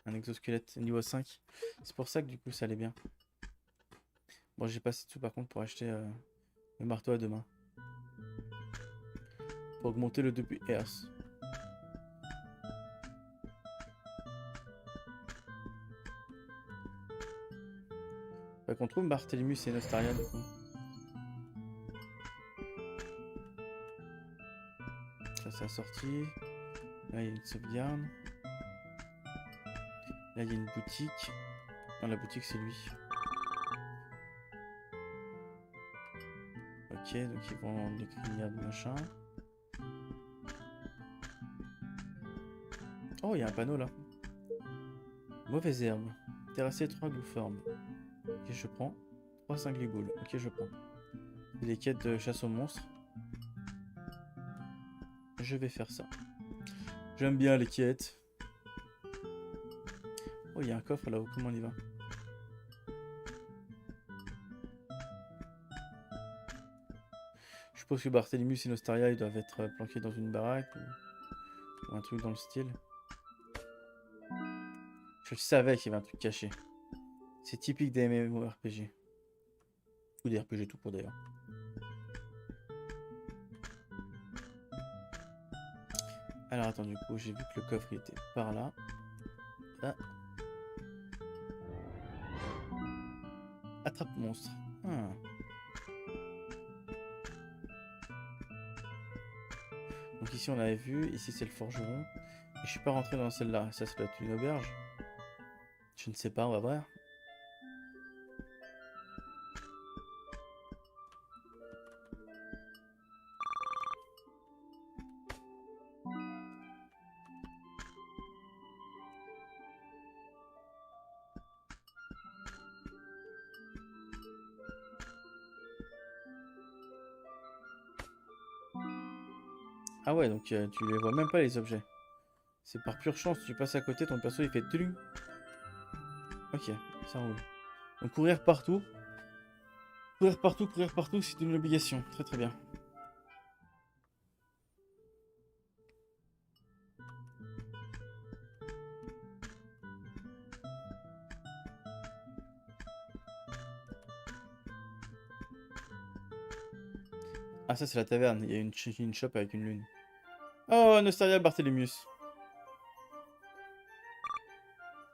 Un exosquelette niveau 5. C'est pour ça que du coup ça allait bien. Bon j'ai passé dessous par contre pour acheter le marteau à deux mains. Pour augmenter le DPS. Fait qu'on trouve Barthélemy et Nostaria du coup. Ça c'est assorti. Là il y a une sauvegarde. Là il y a une boutique. Dans la boutique c'est lui. Ok, donc ils vont des crinières de machin. Oh, il y a un panneau là. Mauvaise herbe. Terrasser 3 glouformes. Ok, je prends. 3 cingliboules. Ok, je prends. Et les quêtes de chasse aux monstres. Je vais faire ça. J'aime bien les quêtes. Oh, il y a un coffre là-haut. Comment on y va? Je suppose que Barthélemy et Nostaria ils doivent être planqués dans une baraque ou un truc dans le style. Je savais qu'il y avait un truc caché. C'est typique des MMORPG. Ou des RPG tout court d'ailleurs. Alors attends, du coup, j'ai vu que le coffre il était par là. Ah. Attrape monstre. Ah. Donc ici on avait vu, ici c'est le forgeron. Et je suis pas rentré dans celle-là. Ça peut être une auberge. Je ne sais pas, on va voir. Ah ouais, donc tu les vois même pas les objets. C'est par pure chance, tu passes à côté, ton perso il fait tling. Ok, ça roule. Donc courir partout. Courir partout, c'est une obligation. Très très bien. Ah ça c'est la taverne, il y a une shop avec une lune. Oh, Nostaria Barthélemius.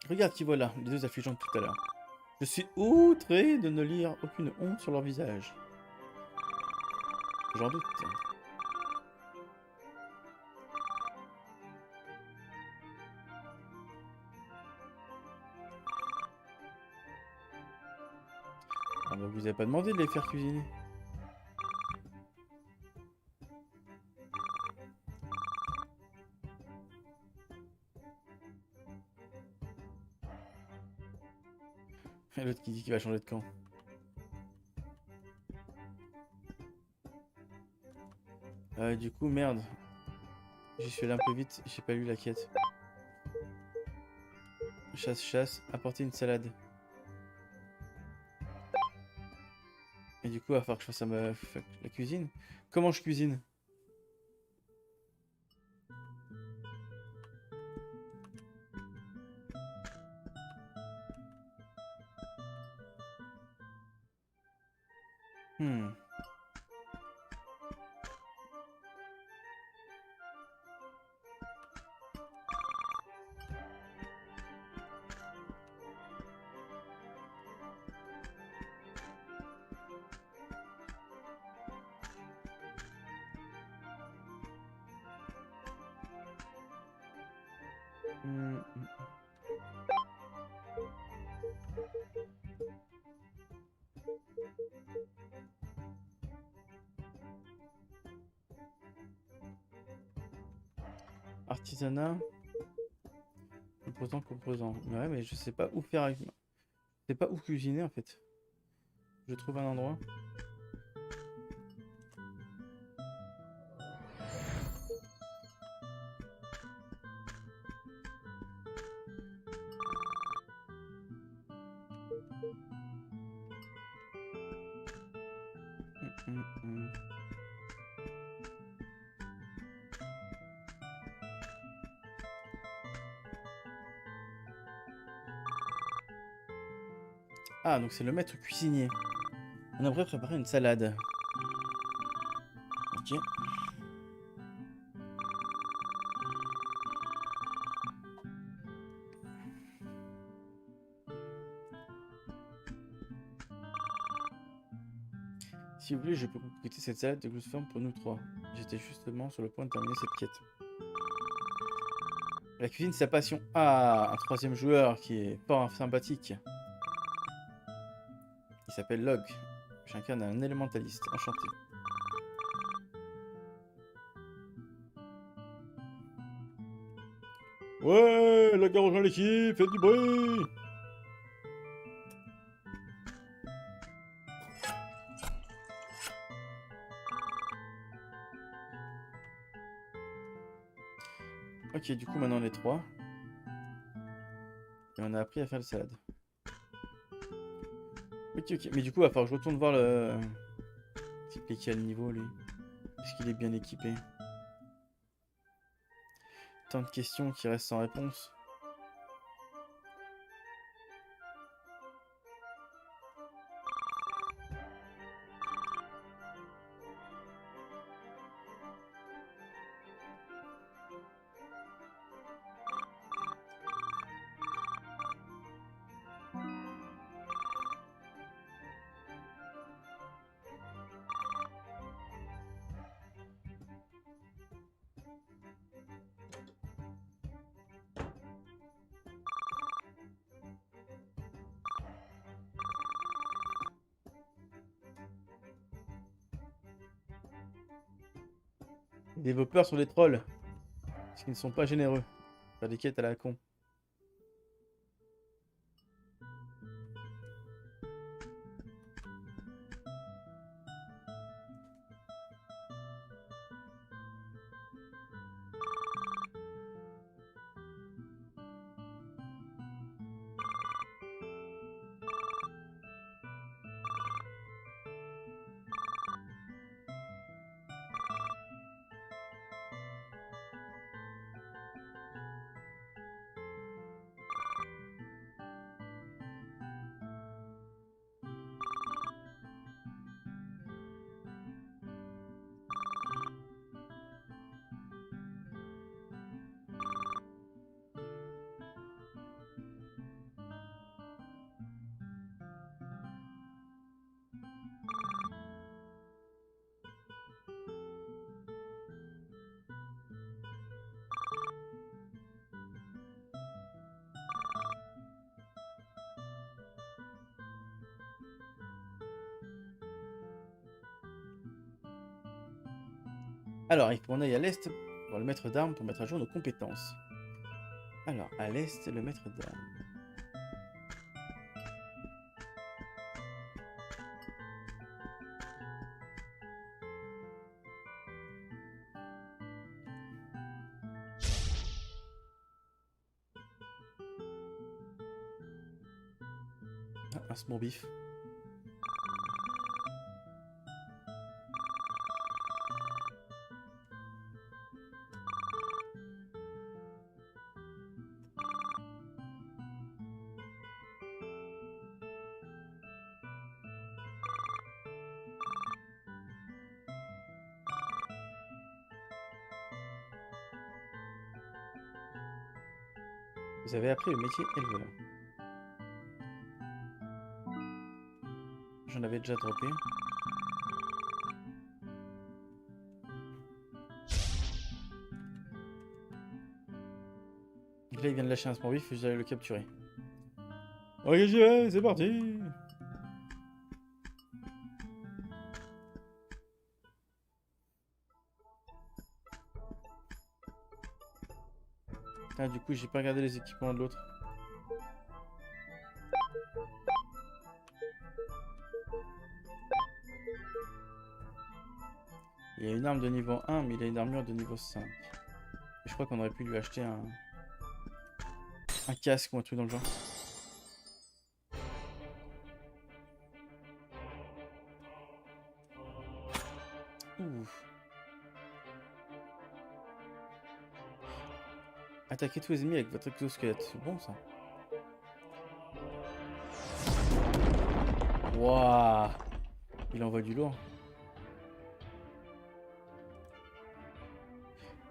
Regarde qui voilà, les deux affligeants de tout à l'heure. Je suis outré de ne lire aucune honte sur leur visage. J'en doute. Ah bah vous avez pas demandé de les faire cuisiner. Et l'autre qui dit qu'il va changer de camp. Du coup, merde. J'y suis allé un peu vite, j'ai pas lu la quête. Chasse, chasse, apporter une salade. Et du coup, il va falloir que je fasse la cuisine. Comment je cuisine? Hmm. Hmm, hmm. Artisanat. Composant, composant. Ouais, mais je sais pas où faire avec... Je sais pas où cuisiner en fait. Je trouve un endroit. Hmm, hmm, hmm. Ah, donc c'est le maître cuisinier. On aimerait préparer une salade. Ok. Si vous voulez, je peux concocter cette salade de gluciforme pour nous trois. J'étais justement sur le point de terminer cette quête. La cuisine, c'est sa passion. Ah, un troisième joueur qui est fort sympathique. Il s'appelle Log. J'incarne un élémentaliste. Enchanté. Ouais, Log a rejoint l'équipe. Faites du bruit. Ok, du coup, maintenant on est trois. Et on a appris à faire la salade. Ok, ok. Mais du coup, il va falloir que je retourne voir le type qui est à quel niveau, lui. Est-ce qu'il est bien équipé? Tant de questions qui restent sans réponse. Les développeurs sont des trolls. Parce qu'ils ne sont pas généreux. Faire des quêtes à la con. Alors, il faut qu'on aille à l'est pour le maître d'armes pour mettre à jour nos compétences. Alors, à l'est, le maître d'armes. Ah, un small beef. Vous avez appris le métier éleveur. J'en avais déjà droppé. Là, il vient de lâcher un small beef, je vais le capturer. Ok, j'y vais, c'est parti. Ah, du coup, j'ai pas regardé les équipements de l'autre. Il a une arme de niveau 1, mais il a une armure de niveau 5. Et je crois qu'on aurait pu lui acheter un casque ou un truc dans le genre. Ouf. Attaquez tous les ennemis avec votre exosquelette. C'est bon ça. Waouh. Il envoie du lourd.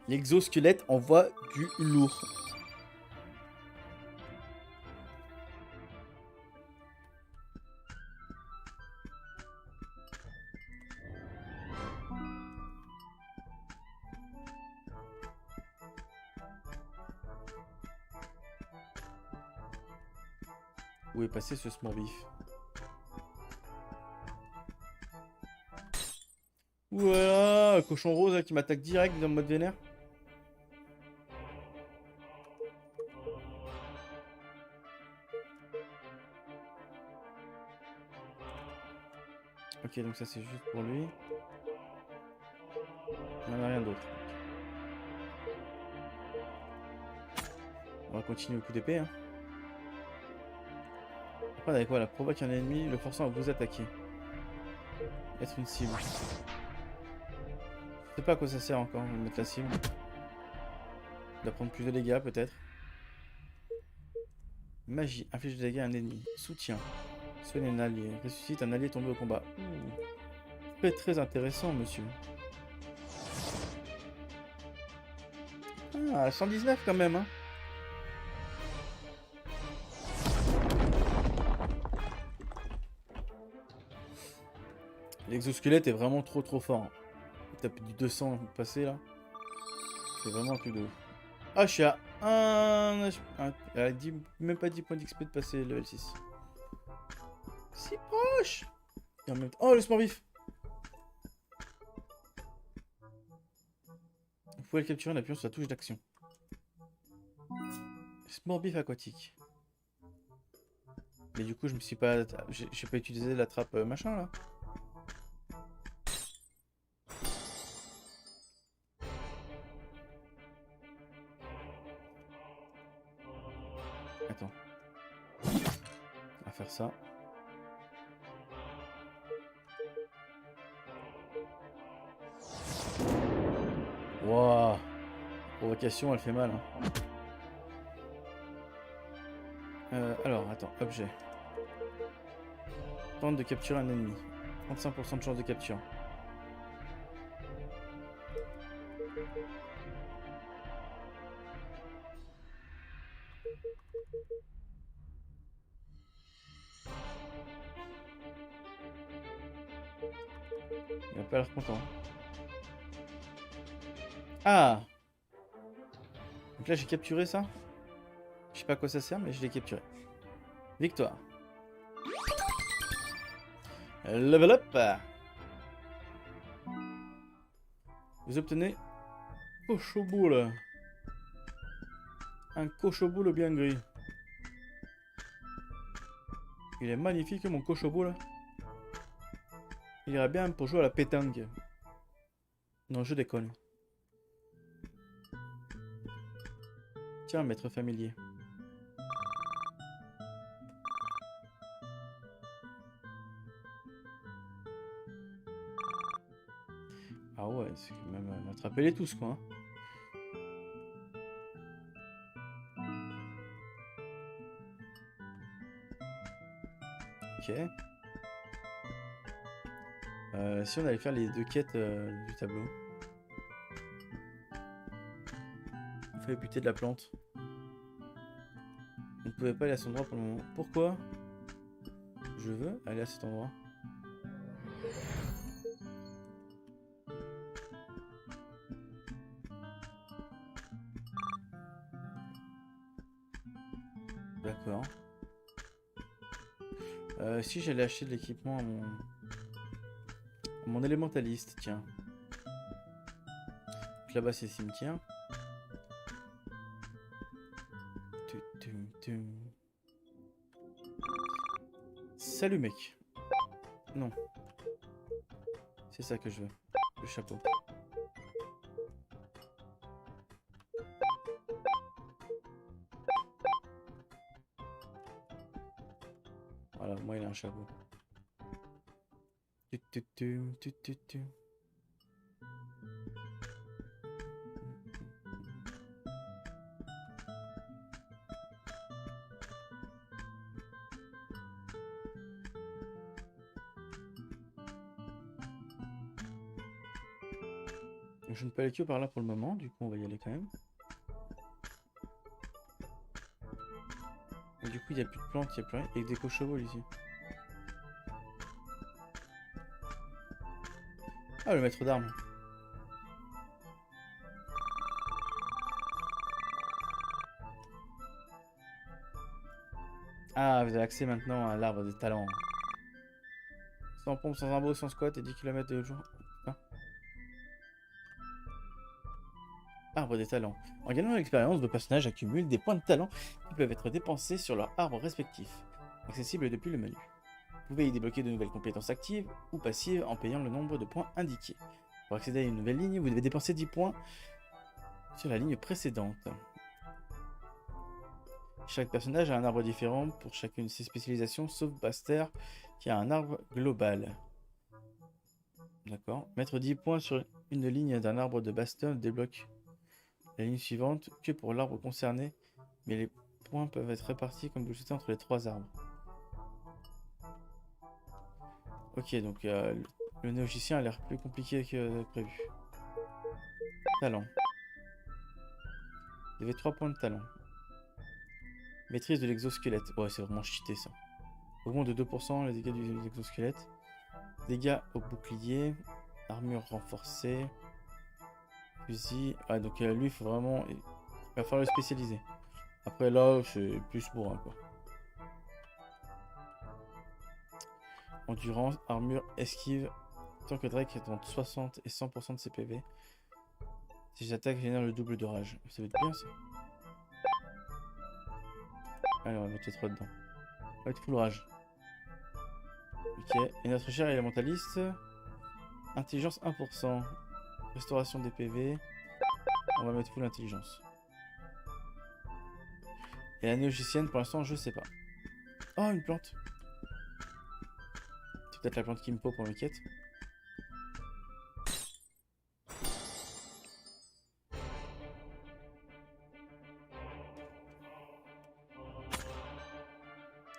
L'exosquelette envoie du lourd. Où est passé ce small beef? Voilà, cochon rose là, qui m'attaque direct dans le mode vénère. Ok, donc ça c'est juste pour lui. Il n'y en a rien d'autre. On va continuer au coup d'épée. Hein. Après, avec quoi? La provoque un ennemi, le forçant à vous attaquer. Être une cible. Je sais pas à quoi ça sert encore, de mettre la cible. D'apprendre plus de dégâts peut-être. Magie, inflige des dégâts à un ennemi. Soutien. Soigne un allié. Ressuscite un allié tombé au combat. Très très intéressant, monsieur. Ah, 119 quand même, hein. L'exosquelette est vraiment trop fort. Il tape du 200 passé là. C'est vraiment un truc de ouf. Ah, je suis à 10, même pas 10 points d'XP de passer level 6. Si proche. Et en même temps... Oh, le sport vif. pouvez le capturer en appuyant sur la touche d'action. Smorbif aquatique. Mais du coup, je me suis pas... J'ai pas utilisé la trappe machin, là. Attends. On va faire ça. Wouah. Provocation, elle fait mal. Hein. Alors, attends, objet. Tente de capturer un ennemi. 35% de chance de capture. Il a pas l'air content. Ah! Donc là, j'ai capturé ça. Je sais pas à quoi ça sert, mais je l'ai capturé. Victoire. Level up. Vous obtenez Cochoboule. Un Cochoboule bien gris. Il est magnifique mon Cochoboule. Il irait bien pour jouer à la pétanque. Non, je déconne. Tiens, maître familier. Ah ouais, c'est quand même attraper les tous, quoi. Hein. Ok. Si on allait faire les deux quêtes du tableau. Il fallait buter de la plante. On ne pouvait pas aller à cet endroit pour le moment. Pourquoi? Je veux aller à cet endroit. D'accord. Si j'allais acheter de l'équipement à mon élémentaliste, tiens. Là-bas c'est le cimetière. Salut mec. Non. C'est ça que je veux. Le chapeau. Voilà, moi il a un chapeau. Je ne peux aller que par là pour le moment, du coup on va y aller quand même. Et du coup il n'y a plus de plantes, il n'y a plus rien, et des cochevaux ici. Ah, le maître d'armes. Ah, vous avez accès maintenant à l'arbre des talents. Sans pompe, sans imbo, sans squat et 10 km de jour. Ah. Arbre des talents. En gagnant l'expérience, vos personnages accumulent des points de talent qui peuvent être dépensés sur leur arbre respectif, accessible depuis le menu. Vous pouvez y débloquer de nouvelles compétences actives ou passives en payant le nombre de points indiqués. Pour accéder à une nouvelle ligne, vous devez dépenser 10 points sur la ligne précédente. Chaque personnage a un arbre différent pour chacune de ses spécialisations, sauf Baster qui a un arbre global. D'accord. Mettre 10 points sur une ligne d'un arbre de Baster débloque la ligne suivante que pour l'arbre concerné, mais les points peuvent être répartis comme vous le souhaitez entre les 3 arbres. Ok, donc le néogicien a l'air plus compliqué que prévu. Talent. Vous avez 3 points de talent. Maîtrise de l'exosquelette. Ouais, c'est vraiment cheaté ça. Augmente de 2% les dégâts du exosquelette. Dégâts au bouclier. Armure renforcée. Fusil. Ah, donc lui, il faut vraiment. Il va falloir le spécialiser. Après, là, c'est plus bourrin quoi. Endurance, armure, esquive. Tant que Drake est entre 60 et 100% de ses PV. Tes attaques génèrent le double de rage. Ça va être bien ça. Allez, on va mettre les 3 dedans. On va être full rage. Ok. Et notre cher élémentaliste. Intelligence 1%. Restauration des PV. On va mettre full intelligence. Et la néogicienne, pour l'instant, je sais pas. Oh, une plante. C'est peut-être la plante qui me faut pour mes quêtes.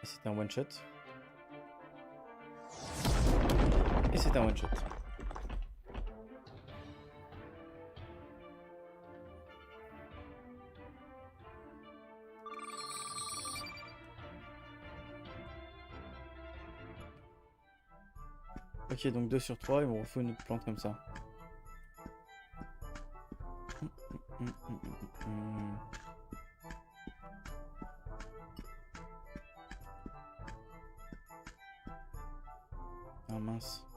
Et c'est un one shot. Et c'est un one shot. Ok, donc 2 sur 3, et on refait une autre plante comme ça. Ah mince.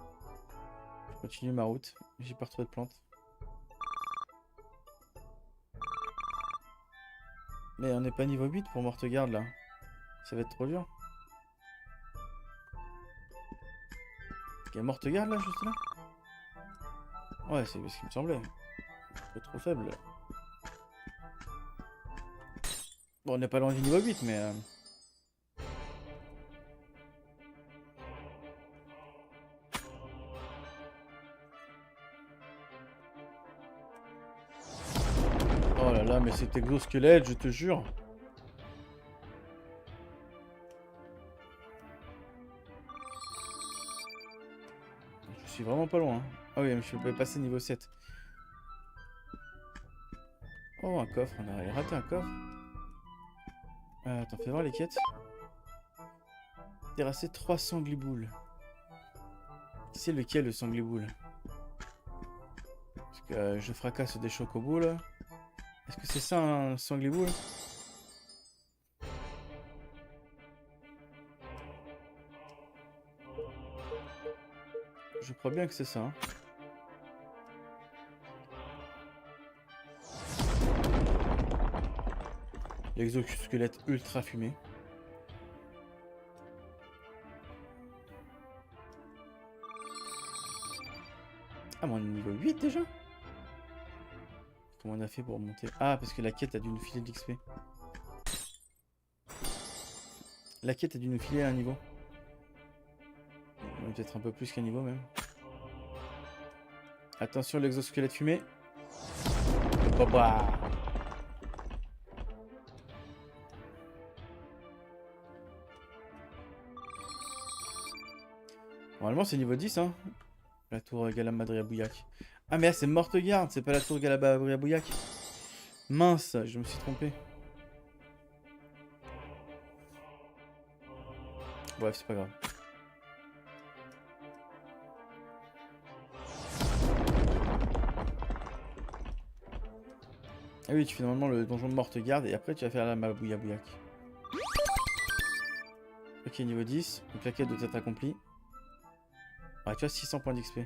Je continue ma route, j'ai pas retrouvé de plante. Mais on n'est pas niveau 8 pour Mortegarde là. Ça va être trop dur. Il y a Mortegarde là, juste là? Ouais, c'est ce qui me semblait. Un peu trop faible. Bon, on n'est pas loin du niveau 8, mais... Oh là là, mais cet exosquelette, je te jure. Je suis vraiment pas loin. Ah oui, mais je peux passer niveau 7. Oh, un coffre, on a raté un coffre. Attends, fais voir les quêtes. Terrasser 3 sangliboules. C'est lequel le sangliboule? Parce que je fracasse des chocoboules. Est-ce que c'est ça un sangliboule? Je crois bien que c'est ça. Hein. L'exosquelette ultra fumé. Ah, mais on est niveau 8 déjà? Comment on a fait pour monter? Ah, parce que la quête a dû nous filer de l'XP. La quête a dû nous filer à un niveau. Peut-être un peu plus qu'un niveau même. Attention, l'exosquelette fumé. Oh bah. Normalement c'est niveau 10 hein. La tour Galamadria Bouillac. Ah mais là c'est Mortegarde, c'est pas la tour Galamadria Bouillac. Mince, je me suis trompé. Bref, c'est pas grave. Ah oui, tu fais normalement le donjon de Mortegarde et après tu vas faire la Mabouya Bouillac. Ok, niveau 10. Donc la quête doit être accomplie. Ah, tu as 600 points d'XP.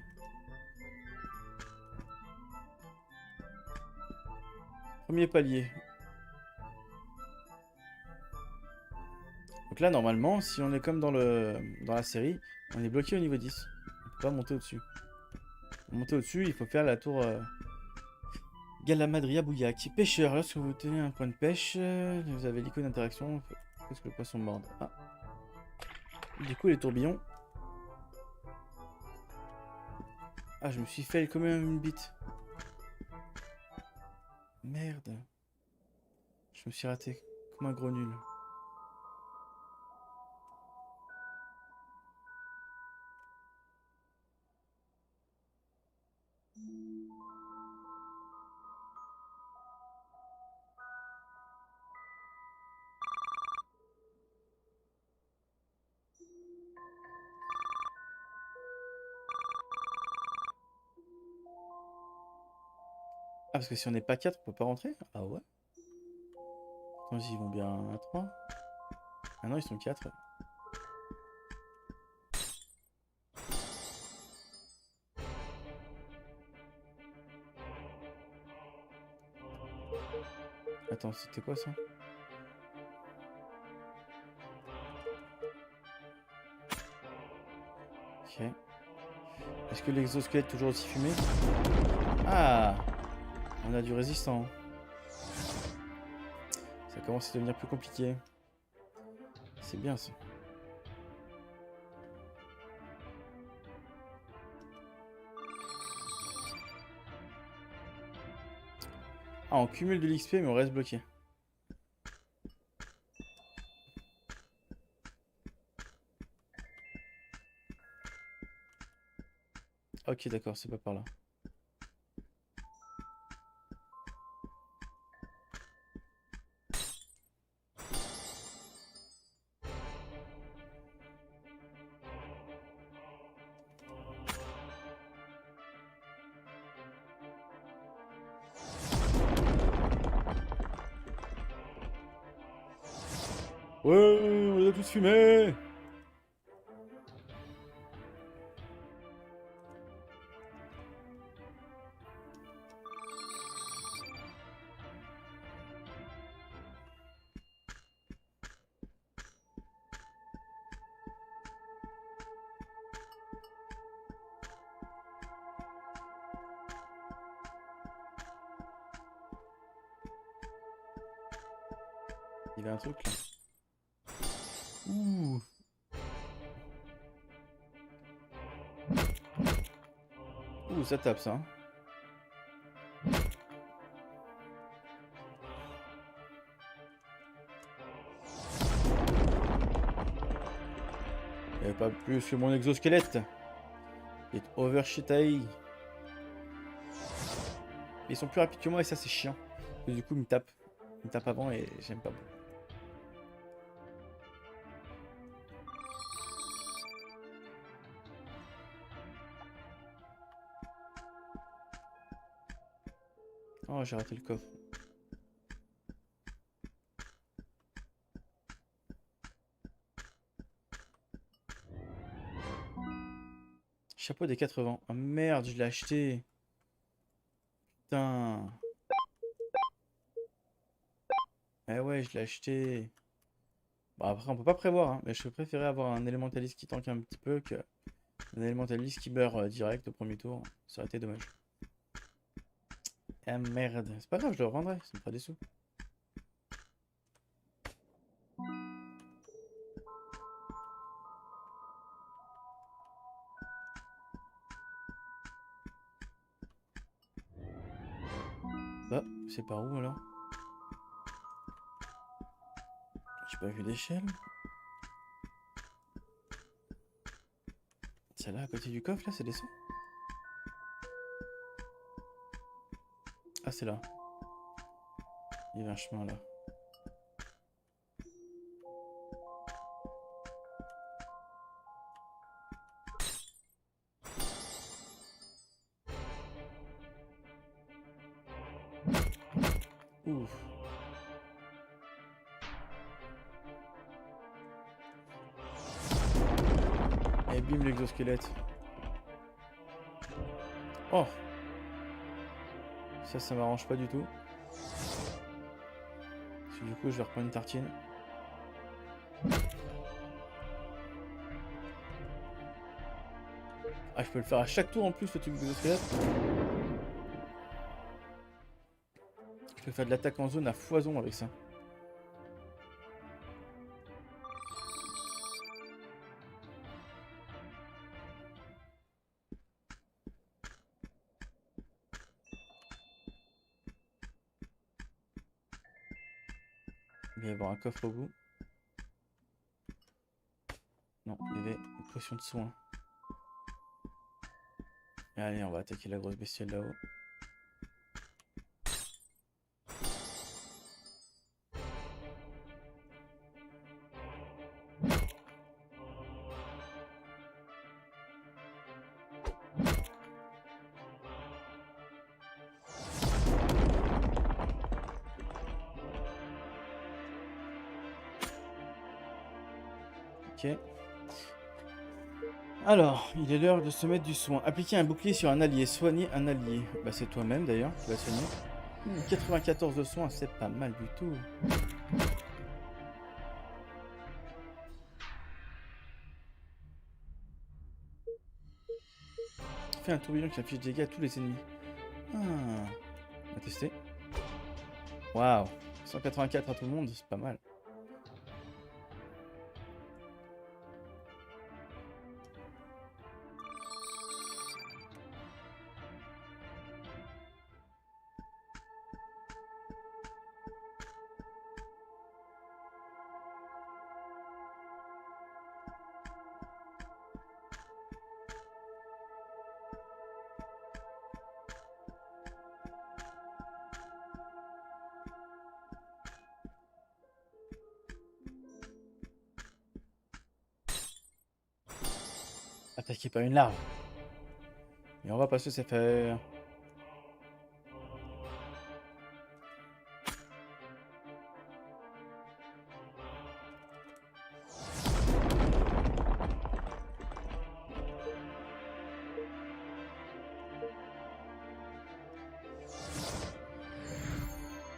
Premier palier. Donc là, normalement, si on est comme dans la série, on est bloqué au niveau 10. On peut pas monter au-dessus. Pour monter au-dessus, il faut faire la tour Galamadria Bouillac. Pêcheur, lorsque vous tenez un point de pêche, vous avez l'icône d'interaction. Qu'est-ce que le poisson morde? Ah. Du coup, les tourbillons. Ah, je me suis fait quand même une bite. Merde. Je me suis raté comme un gros nul. Ah, parce que si on n'est pas 4, on peut pas rentrer? Ah ouais? Attends, ils vont bien à 3. Ah non, ils sont 4. Attends, c'était quoi ça? Ok. Est-ce que l'exosquelette est toujours aussi fumé? Ah! On a du résistant. Ça commence à devenir plus compliqué. C'est bien ça. Ah, on cumule de l'XP mais on reste bloqué. Ok, d'accord, c'est pas par là. Ouais, on a tous fumé! Il y a un truc là. Ouh! Ouh, ça tape ça. Hein. Il n'y avait pas plus que mon exosquelette. Il est overshit AI. Ils sont plus rapides que moi et ça c'est chiant. Et du coup ils me tapent. Ils me tapent avant et j'aime pas. Oh, j'ai raté le coffre. Chapeau des 80. Oh merde, je l'ai acheté. Putain. Eh ouais, je l'ai acheté. Bon, après, on peut pas prévoir, hein, mais je préférais avoir un élémentaliste qui tank un petit peu qu'un élémentaliste qui meurt direct au premier tour. Ça aurait été dommage. Ah merde. C'est pas grave, je le revendrai, ça me fera des sous. Bah, c'est par où alors? J'ai pas vu d'échelle. Celle-là à côté du coffre là, c'est des sons. Ah, c'est là. Il y avait un chemin là. Ouf. Et bim l'exosquelette. Oh. Ça m'arrange pas du tout. Parce que du coup je vais reprendre une tartine. Ah, je peux le faire à chaque tour en plus le truc d'exosquelette. Je peux faire de l'attaque en zone à foison avec ça. Il va y avoir un coffre au bout. Non, il y avait une potion de soin. Allez, on va attaquer la grosse bestiole là-haut. Ok. Alors, il est l'heure de se mettre du soin. Appliquer un bouclier sur un allié. Soigner un allié. Bah c'est toi-même d'ailleurs, tu vas soigner. 94 de soins, c'est pas mal du tout. Fait un tourbillon qui inflige des dégâts à tous les ennemis. Ah, on va tester. Waouh, 184 à tout le monde, c'est pas mal. Attaqué par une larve. Et on va pas se laisser faire.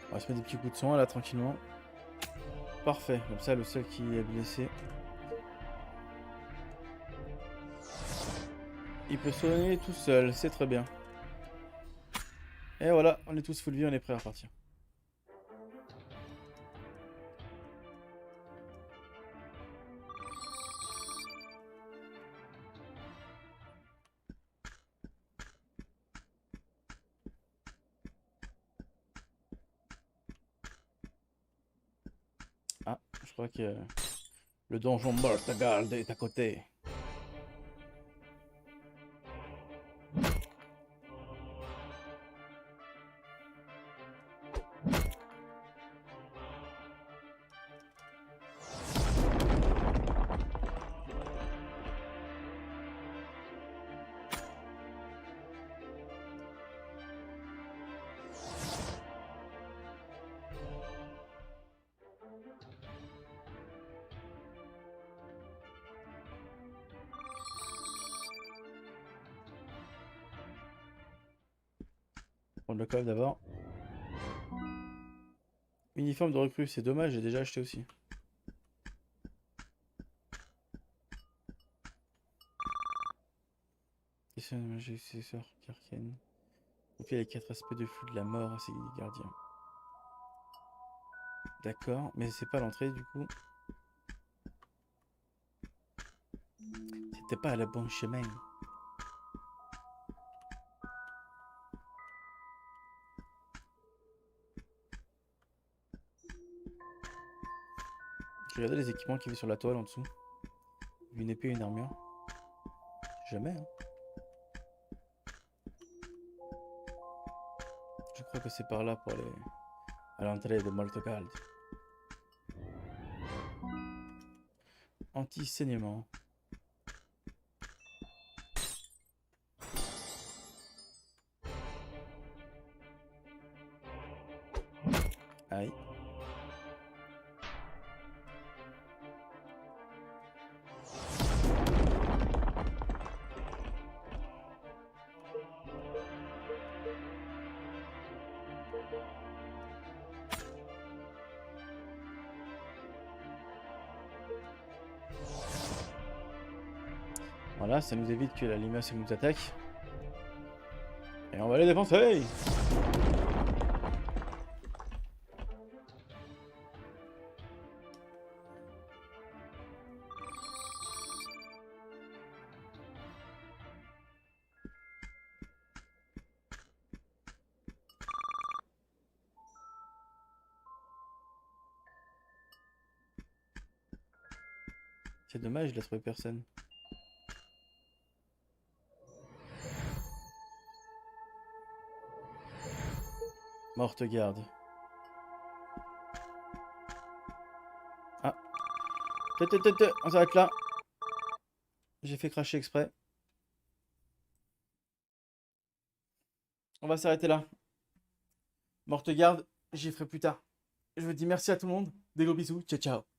On va se mettre des petits coups de soin là tranquillement. Parfait, comme ça le seul qui est blessé, il peut soigner tout seul, c'est très bien. Et voilà, on est tous full vie, on est prêt à repartir. Ah, je crois que le donjon Mortagard est à côté. Prendre le coffre d'abord. Uniforme de recrue, c'est dommage, j'ai déjà acheté aussi. Question de magie successeur Karken. Ok, les 4 aspects de flux de la mort à ses gardiens. D'accord, mais c'est pas l'entrée du coup. C'était pas à la bon chemin. Je regardais les équipements qu'il y avait sur la toile en dessous. Une épée et une armure. Jamais, hein. Je crois que c'est par là pour aller à l'entrée de Mortogald. Anti-saignement. Aïe. Voilà, ça nous évite que la limace nous attaque. Et on va les défoncer! C'est dommage, il a trouvé personne. Mortegarde. Ah. On s'arrête là. J'ai fait cracher exprès. On va s'arrêter là. Mortegarde, j'y ferai plus tard. Je vous dis merci à tout le monde. Des gros bisous. Ciao, ciao.